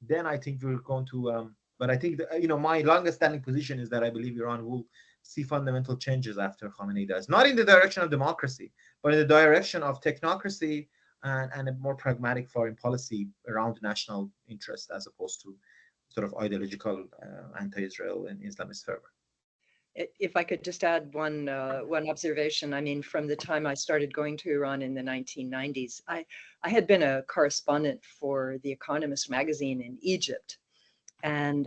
then I think we're going to. But I think that, my longest standing position is that I believe Iran will see fundamental changes after Khamenei dies, not in the direction of democracy, but in the direction of technocracy and a more pragmatic foreign policy around national interest as opposed to sort of ideological anti-Israel and Islamist fervor. If I could just add one observation, I mean, from the time I started going to Iran in the 1990s, I had been a correspondent for The Economist magazine in Egypt, and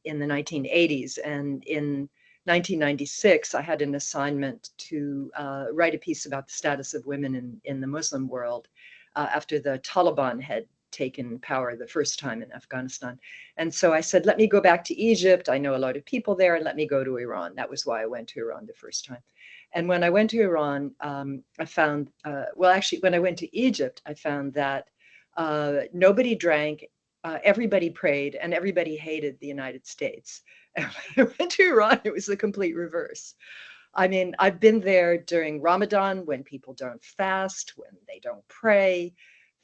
in the 1980s, and in 1996, I had an assignment to write a piece about the status of women in the Muslim world after the Taliban had taken power the first time in Afghanistan. And so I said, let me go back to Egypt. I know a lot of people there, and let me go to Iran. That was why I went to Iran the first time. And when I went to Iran, I found, when I went to Egypt, I found that nobody drank, everybody prayed, and everybody hated the United States. And when I went to Iran, it was the complete reverse. I mean, I've been there during Ramadan when people don't fast, when they don't pray.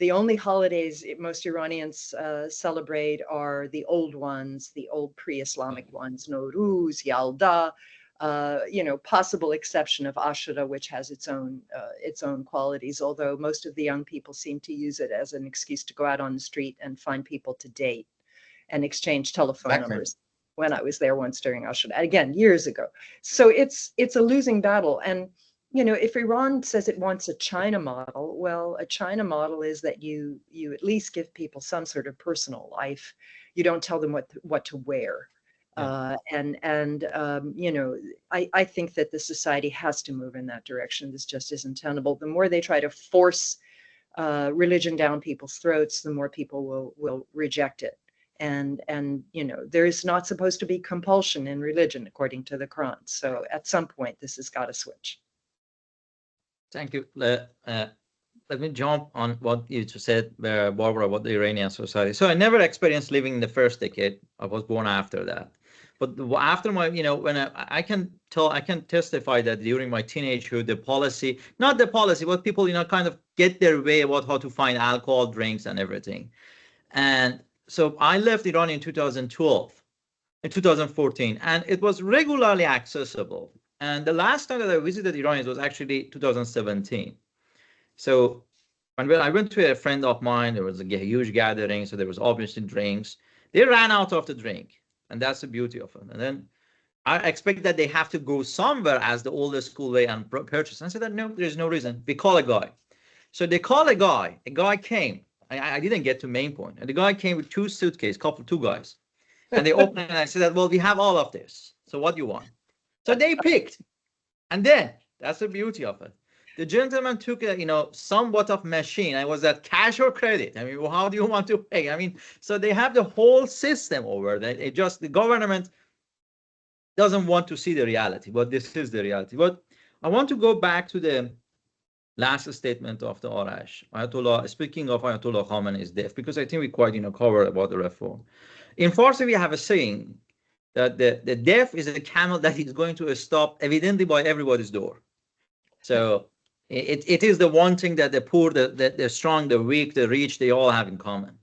The only holidays most Iranians celebrate are the old ones, the old pre-Islamic ones, Nowruz, Yalda, possible exception of Ashura, which has its own qualities, although most of the young people seem to use it as an excuse to go out on the street and find people to date and exchange telephone numbers. When I was there once during Ashura, again, years ago. So it's a losing battle. And if Iran says it wants a China model, well, a China model is that you at least give people some sort of personal life. You don't tell them what to wear. Yeah. I think that the society has to move in that direction. This just isn't tenable. The more they try to force religion down people's throats, the more people will reject it. And there is not supposed to be compulsion in religion, according to the Quran. So at some point, this has got to switch. Thank you. Let me jump on what you just said, Barbara, about the Iranian society. So I never experienced living in the first decade. I was born after that. But after my, when I can testify that during my teenagehood, but people, kind of get their way about how to find alcohol, drinks, and everything. And so I left Iran in 2014, and it was regularly accessible. And the last time that I visited Iran was actually 2017. So when I went to a friend of mine, there was a huge gathering, so there was obviously drinks. They ran out of the drink, and that's the beauty of it. And then I expect that they have to go somewhere as the oldest school way and purchase. And I said that no, there's no reason. We call a guy. So they call a guy. A guy came. I didn't get to main point. And the guy came with two suitcases, two guys. And they opened it, and I said that, well, we have all of this. So what do you want? So they picked. And then, that's the beauty of it. the gentleman took a, somewhat of machine. I was that cash or credit. I mean, well, how do you want to pay? I mean, so they have the whole system over there. It just, the government doesn't want to see the reality, but this is the reality. But I want to go back to the last statement of the Arash. Ayatollah, speaking of Ayatollah Khamenei's death, because I think we quite, covered about the reform. In Farsi, we have a saying that the death is a camel that is going to stop evidently by everybody's door. So it is the one thing that the poor, the strong, the weak, the rich, they all have in common.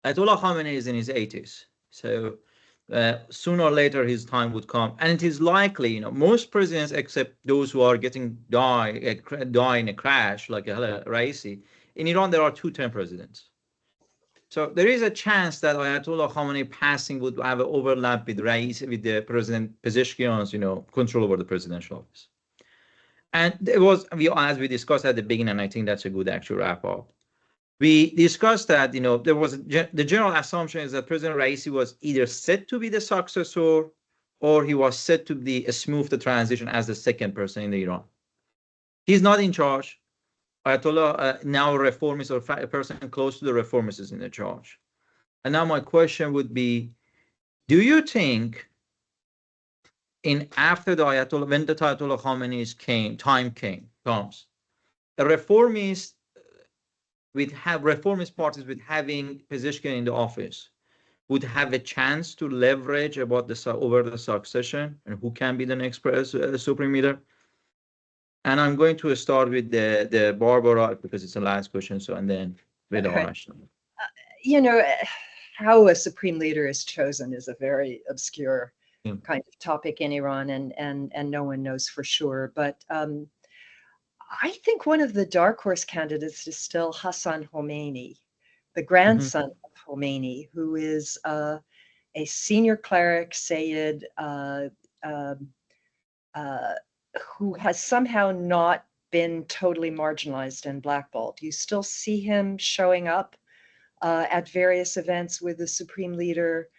Ayatollah Khamenei is in his 80s. So sooner or later his time would come. And it is likely, most presidents, except those who are getting die in a crash, like Raisi, in Iran there are 2-term presidents. So there is a chance that Ayatollah Khamenei passing would have an overlap with Raisi, with the President Pezeshkian's, control over the presidential office. And it was, as we discussed at the beginning, and I think that's a good actual wrap up. We discussed that, there was the general assumption is that President Raisi was either set to be the successor or he was set to be smooth the transition as the second person in Iran. He's not in charge. Ayatollah, now a reformist or a person close to the reformists is in the charge. And now my question would be, do you think after the Ayatollah, when the Ayatollah Khamenei's comes, a reformist reformist parties with having Pezeshkian in the office would have a chance to leverage over the succession and who can be the next supreme leader? And I'm going to start with the Barbara because it's the last question. So, and then with Arash. How a supreme leader is chosen is a very obscure kind of topic in Iran, and no one knows for sure. But I think one of the dark horse candidates is still Hassan Khomeini, the grandson of Khomeini, who is a senior cleric, Sayyid, who has somehow not been totally marginalized and blackballed. You still see him showing up at various events with the supreme leader.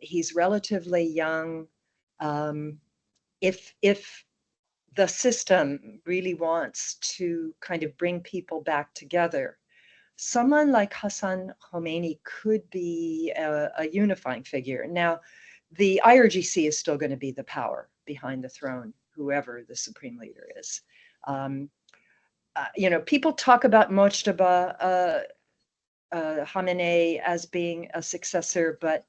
He's relatively young. If the system really wants to kind of bring people back together, someone like Hassan Khomeini could be a unifying figure. Now, the IRGC is still going to be the power behind the throne, whoever the supreme leader is. People talk about Mojtaba Khamenei as being a successor, but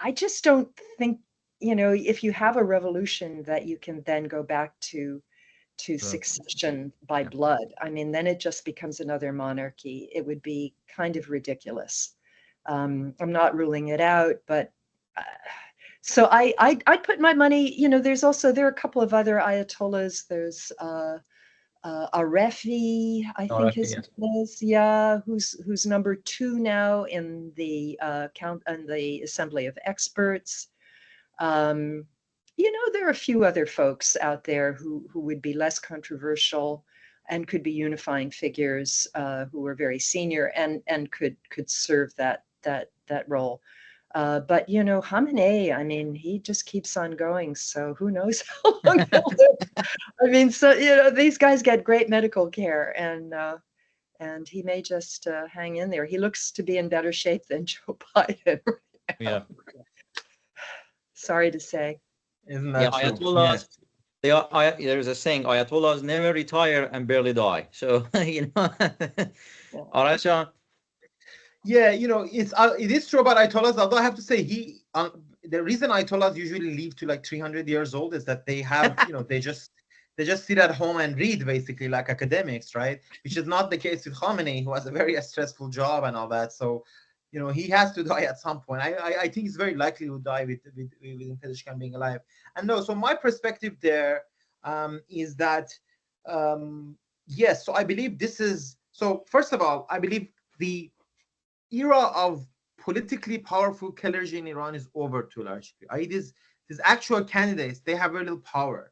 I just don't think, if you have a revolution that you can then go back to succession by blood. I mean, then it just becomes another monarchy. It would be kind of ridiculous. I'm not ruling it out, but so I'd put my money, there are a couple of other Ayatollahs. There's Arefi, I think his name is, who's number 2 now in the the Assembly of Experts. There are a few other folks out there who would be less controversial and could be unifying figures, who are very senior and could serve that role. But Khamenei, I mean, he just keeps on going. So who knows how long he'll live? I mean, so these guys get great medical care, and he may just hang in there. He looks to be in better shape than Joe Biden. Yeah. Sorry to say. Isn't that true? Ayatollahs. There's a saying: Ayatollahs never retire and barely die. So Arash. Yeah, it is true about Ayatollahs. Although I have to say, the reason Ayatollahs usually live to like 300 years old is that they have, they just sit at home and read, basically like academics, right? Which is not the case with Khamenei, who has a very stressful job and all that. So, he has to die at some point. I think it's very likely he will die with Pezeshkian being alive. And no, so my perspective there is that yes. So I believe so first of all, I believe the era of politically powerful clergy in Iran is over to a large degree. These actual candidates, they have very little power.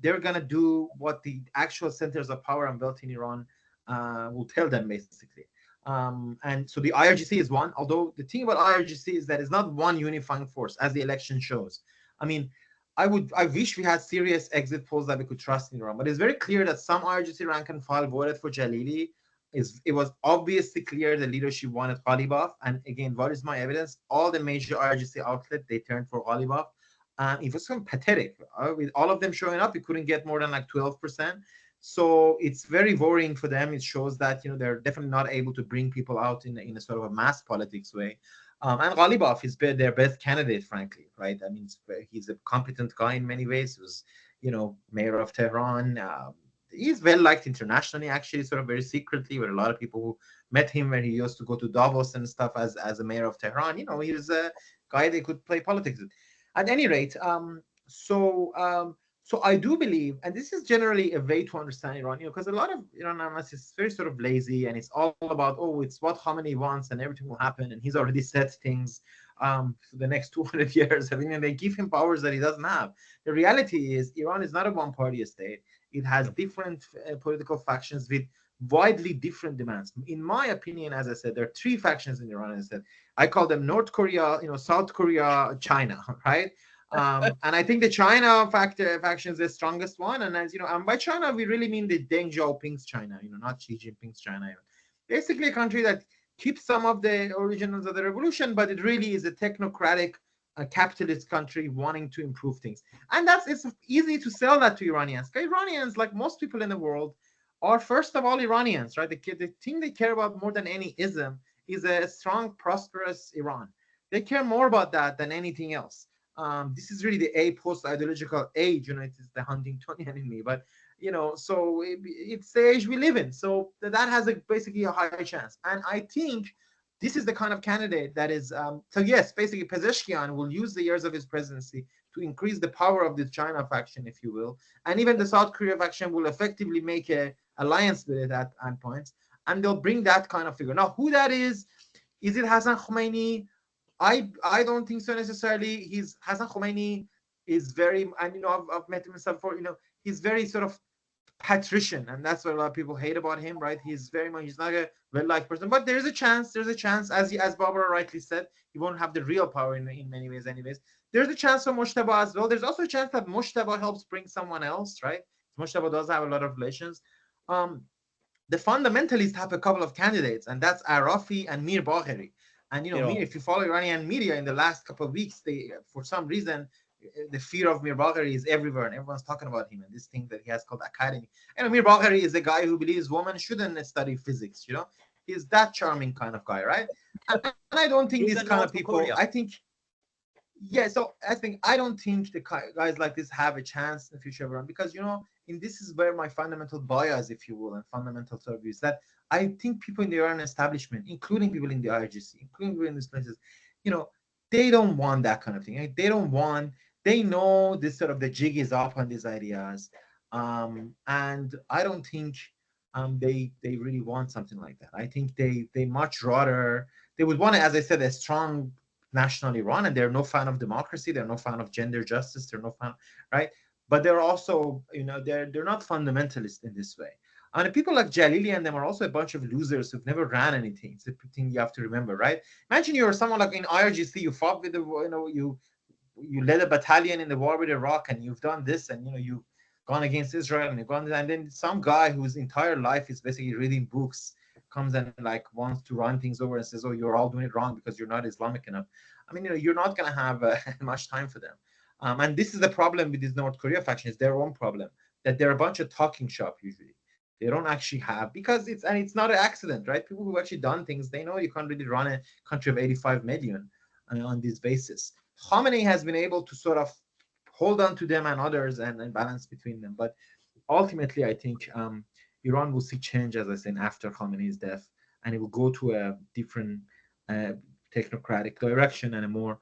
They're going to do what the actual centers of power and wealth in Iran will tell them, basically. And so the IRGC is one, although the thing about IRGC is that it's not one unifying force, as the election shows. I mean, I wish we had serious exit polls that we could trust in Iran, but it's very clear that some IRGC rank and file voted for Jalili. It was obviously clear the leadership wanted Ghalibaf. And again, what is my evidence? All the major IRGC outlets, they turned for Ghalibaf. It was kind of pathetic. With all of them showing up, we couldn't get more than like 12%. So it's very worrying for them. It shows that, they're definitely not able to bring people out in a sort of a mass politics way. And Ghalibaf is their best candidate, frankly, right? I mean, he's a competent guy in many ways. He was, mayor of Tehran. He's well liked internationally, actually, sort of very secretly, with a lot of people who met him when he used to go to Davos and stuff as a mayor of Tehran. He was a guy they could play politics with. At any rate, so I do believe, and this is generally a way to understand Iran, because a lot of Iran analysts is very sort of lazy, and it's all about, it's what Khamenei wants and everything will happen, and he's already set things for the next 200 years. I mean, they give him powers that he doesn't have. The reality is Iran is not a one-party state. It has different political factions with widely different demands. In my opinion, as I said, there are three factions in Iran. As I said, I call them North Korea, South Korea, China, right? And I think the China faction is the strongest one. And as and by China, we really mean the Deng Xiaoping's China, not Xi Jinping's China. Basically a country that keeps some of the originals of the revolution, but it really is a technocratic, capitalist country wanting to improve things. And it's easy to sell that to Iranians. Iranians, like most people in the world, are first of all Iranians, right? The thing they care about more than any ism is a strong, prosperous Iran. They care more about that than anything else. This is really the post-ideological age, it is the Huntingtonian in me, but so it's the age we live in. So that has basically a higher chance. And I think this is the kind of candidate that is, so yes, basically Pezeshkian will use the years of his presidency to increase the power of the China faction, if you will. And even the South Korea faction will effectively make an alliance with it at points. And they'll bring that kind of figure. Now, who that is it Hassan Khomeini? I don't think so necessarily. Hassan Khomeini is very, and I've met him before, he's very sort of patrician, and that's what a lot of people hate about him, right? He's not a well-liked person, but there's a chance, as Barbara rightly said, he won't have the real power in many ways anyways. There's a chance for Mojtaba as well. There's also a chance that Mojtaba helps bring someone else, right? Mojtaba does have a lot of relations. The fundamentalists have a couple of candidates, and that's Arafi and Mir Bagheri. And if you follow Iranian media in the last couple of weeks, they, for some reason, the fear of Mir Bagheri is everywhere, and everyone's talking about him and this thing that he has called academy. And Mir Bagheri is a guy who believes women shouldn't study physics. He's that charming kind of guy, right? And I don't think these kind of people. I think, yeah. So I don't think the guys like this have a chance in the future of Iran, because and this is where my fundamental bias, if you will, and fundamental sort of view is that I think people in the Iranian establishment, including people in the IRGC, including people in these places, they don't want that kind of thing. Right? They know this sort of the jig is up on these ideas. And I don't think they really want something like that. I think they much rather, they would want, as I said, a strong national Iran, and they're no fan of democracy. They're no fan of gender justice. They're no fan, right? But they're also, they're not fundamentalist in this way. And people like Jalili and them are also a bunch of losers who've never ran anything. It's a thing you have to remember, right? Imagine you're someone like in IRGC, you fought with you led a battalion in the war with Iraq, and you've done this, and you've gone against Israel, and you've gone, and then some guy whose entire life is basically reading books comes and wants to run things over and says, "Oh, you're all doing it wrong because you're not Islamic enough." I mean, you're not going to have much time for them. And this is the problem with this North Korea faction. It's their own problem, that they're a bunch of talking shop usually. They don't actually have, because it's not an accident, right? People who've actually done things, they know you can't really run a country of 85 million on this basis. Khamenei has been able to sort of hold on to them and others and balance between them. But ultimately, I think Iran will see change, as I said, after Khamenei's death, and it will go to a different technocratic direction and a more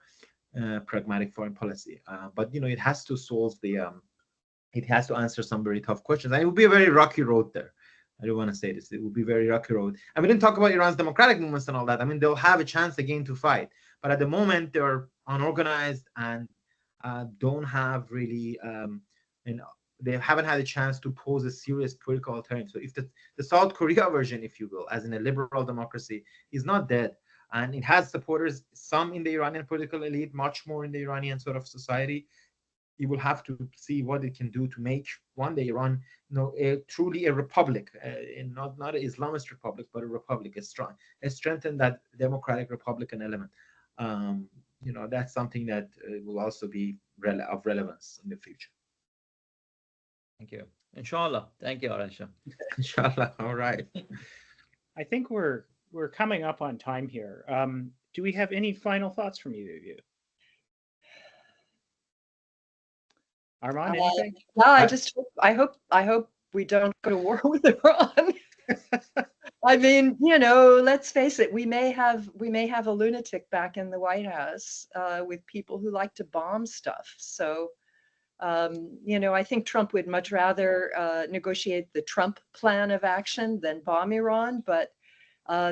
pragmatic foreign policy. But it has to solve it has to answer some very tough questions, and it will be a very rocky road there. I don't want to say this. It will be a very rocky road. And we didn't talk about Iran's democratic movements and all that. I mean, they'll have a chance again to fight, but at the moment they're unorganized and don't have really, they haven't had a chance to pose a serious political alternative. So if the South Korea version, if you will, as in a liberal democracy, is not dead, and it has supporters, some in the Iranian political elite, much more in the Iranian sort of society, it will have to see what it can do to make one day Iran, truly a republic, and not an Islamist republic, but a republic, strengthen that democratic Republican element. That's something that will also be of relevance in the future. Thank you. Inshallah. Thank you, Arash. Inshallah. All right. I think we're coming up on time here. Do we have any final thoughts from either of you? Arman, anything? Yeah, I hope we don't go to war with Iran. I mean, let's face it, we may have a lunatic back in the White House with people who like to bomb stuff. So, I think Trump would much rather negotiate the Trump plan of action than bomb Iran. But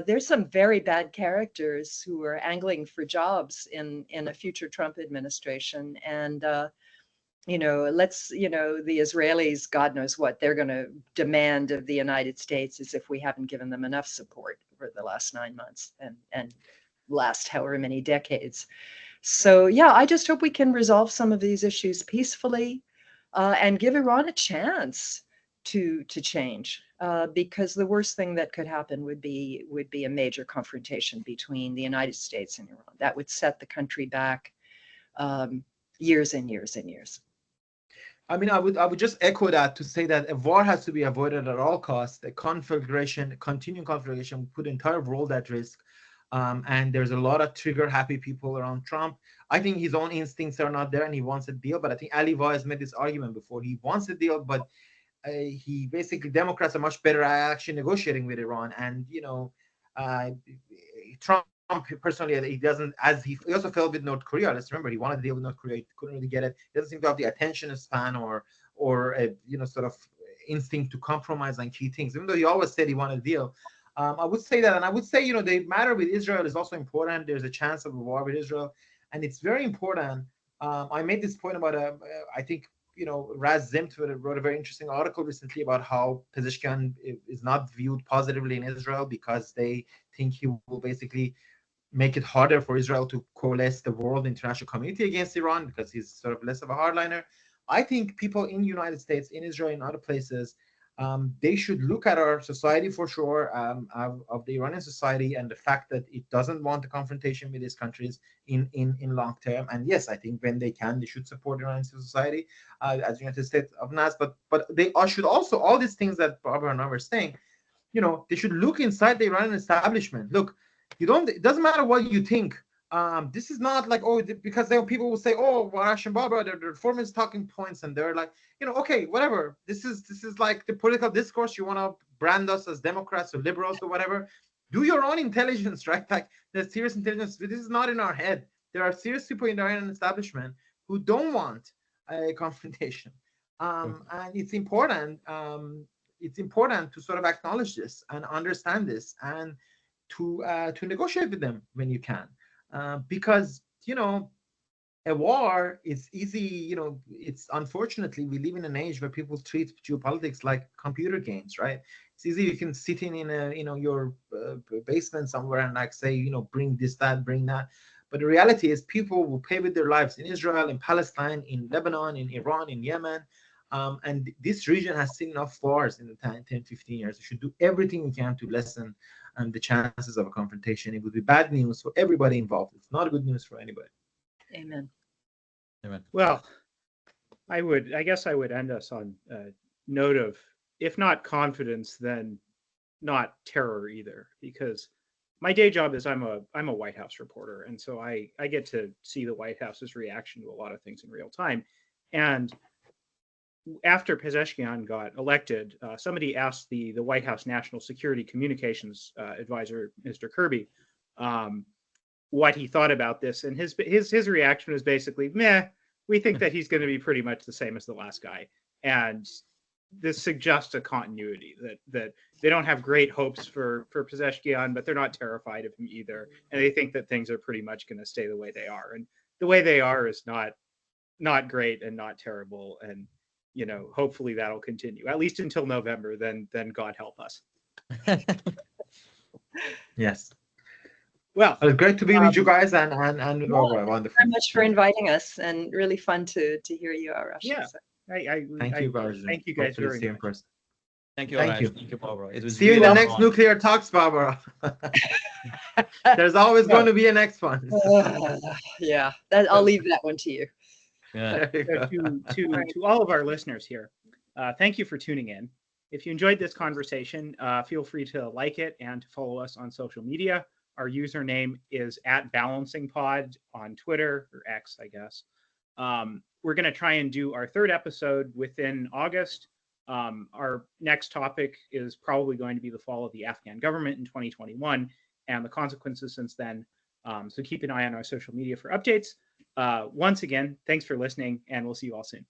there's some very bad characters who are angling for jobs in a future Trump administration. And, the Israelis, God knows what they're going to demand of the United States as if we haven't given them enough support over the last 9 months and last however many decades. So, yeah, I just hope we can resolve some of these issues peacefully and give Iran a chance to change, because the worst thing that could happen would be a major confrontation between the United States and Iran. That would set the country back years and years and years. I mean, I would just echo that to say that a war has to be avoided at all costs. A continuing conflagration would put the entire world at risk. And there's a lot of trigger-happy people around Trump. I think his own instincts are not there, and he wants a deal. But I think Ali Vaez made this argument before. He wants a deal, but he basically, Democrats are much better at actually negotiating with Iran. And Trump personally, he doesn't. As he also failed with North Korea. Let's remember, he wanted to deal with North Korea, he couldn't really get it. He doesn't seem to have the attention span or a sort of instinct to compromise on key things. Even though he always said he wanted a deal. I would say that, and I would say, the matter with Israel is also important. There's a chance of a war with Israel, and it's very important. I made this point about, I think, Raz Zimt wrote a very interesting article recently about how Pezeshkian is not viewed positively in Israel because they think he will basically make it harder for Israel to coalesce the world international community against Iran because he's sort of less of a hardliner. I think people in the United States, in Israel, in other places, they should look at our society for sure, of the Iranian society, and the fact that it doesn't want a confrontation with these countries in long term. And yes, I think when they can, they should support Iranian society as United States of NAS. But they should also, all these things that Barbara and I were saying, they should look inside the Iranian establishment. Look, it doesn't matter what you think. This is not like, because then people will say, Arash and Barbara, they're reformist talking points, and they're like, okay, whatever. This is like the political discourse. You want to brand us as Democrats or liberals or whatever. Do your own intelligence, right? Like, there's serious intelligence. This is not in our head. There are serious people in the Iranian establishment who don't want a confrontation, and it's important. It's important to sort of acknowledge this and understand this, and to negotiate with them when you can. Because a war is easy. It's unfortunately, we live in an age where people treat geopolitics like computer games, right? It's easy. You can sit in your basement somewhere and like say, bring this, that, bring that. But the reality is, people will pay with their lives in Israel, in Palestine, in Lebanon, in Iran, in Yemen. And this region has seen enough wars in the 10, 15 years. We should do everything we can to lessen the chances of a confrontation. It would be bad news for everybody involved. It's not good news for anybody. Amen. Amen. Well, I guess I would end us on a note of, if not confidence, then not terror either, because my day job is I'm a White House reporter, and so I get to see the White House's reaction to a lot of things in real time. And after Pezeshkian got elected, somebody asked the White House National Security Communications Advisor, Mr. Kirby, what he thought about this, and his reaction was basically, meh, we think that he's going to be pretty much the same as the last guy. And this suggests a continuity, that they don't have great hopes for Pezeshkian, but they're not terrified of him either. And they think that things are pretty much going to stay the way they are. And the way they are is not great and not terrible. And hopefully that'll continue, at least until November. Then God help us. Yes. Well, It's great to be with you guys and with Barbara. Wonderful. Very much for inviting us, and really fun to hear you, Arash. yeah, So, Thank you, Barbara. thank you guys Hopefully very see you in much. person. Thank you, Thank Arash. you. Thank you, Barbara. It was See you in the really next fun. nuclear talks, Barbara. There's always going to be a next one. yeah, I'll leave that one to you. Yeah. There you So go. to all of our listeners here, thank you for tuning in. If you enjoyed this conversation, feel free to like it and to follow us on social media. Our username is @balancingpod on Twitter, or X, I guess. We're going to try and do our third episode within August. Our next topic is probably going to be the fall of the Afghan government in 2021 and the consequences since then. So keep an eye on our social media for updates. Once again, thanks for listening, and we'll see you all soon.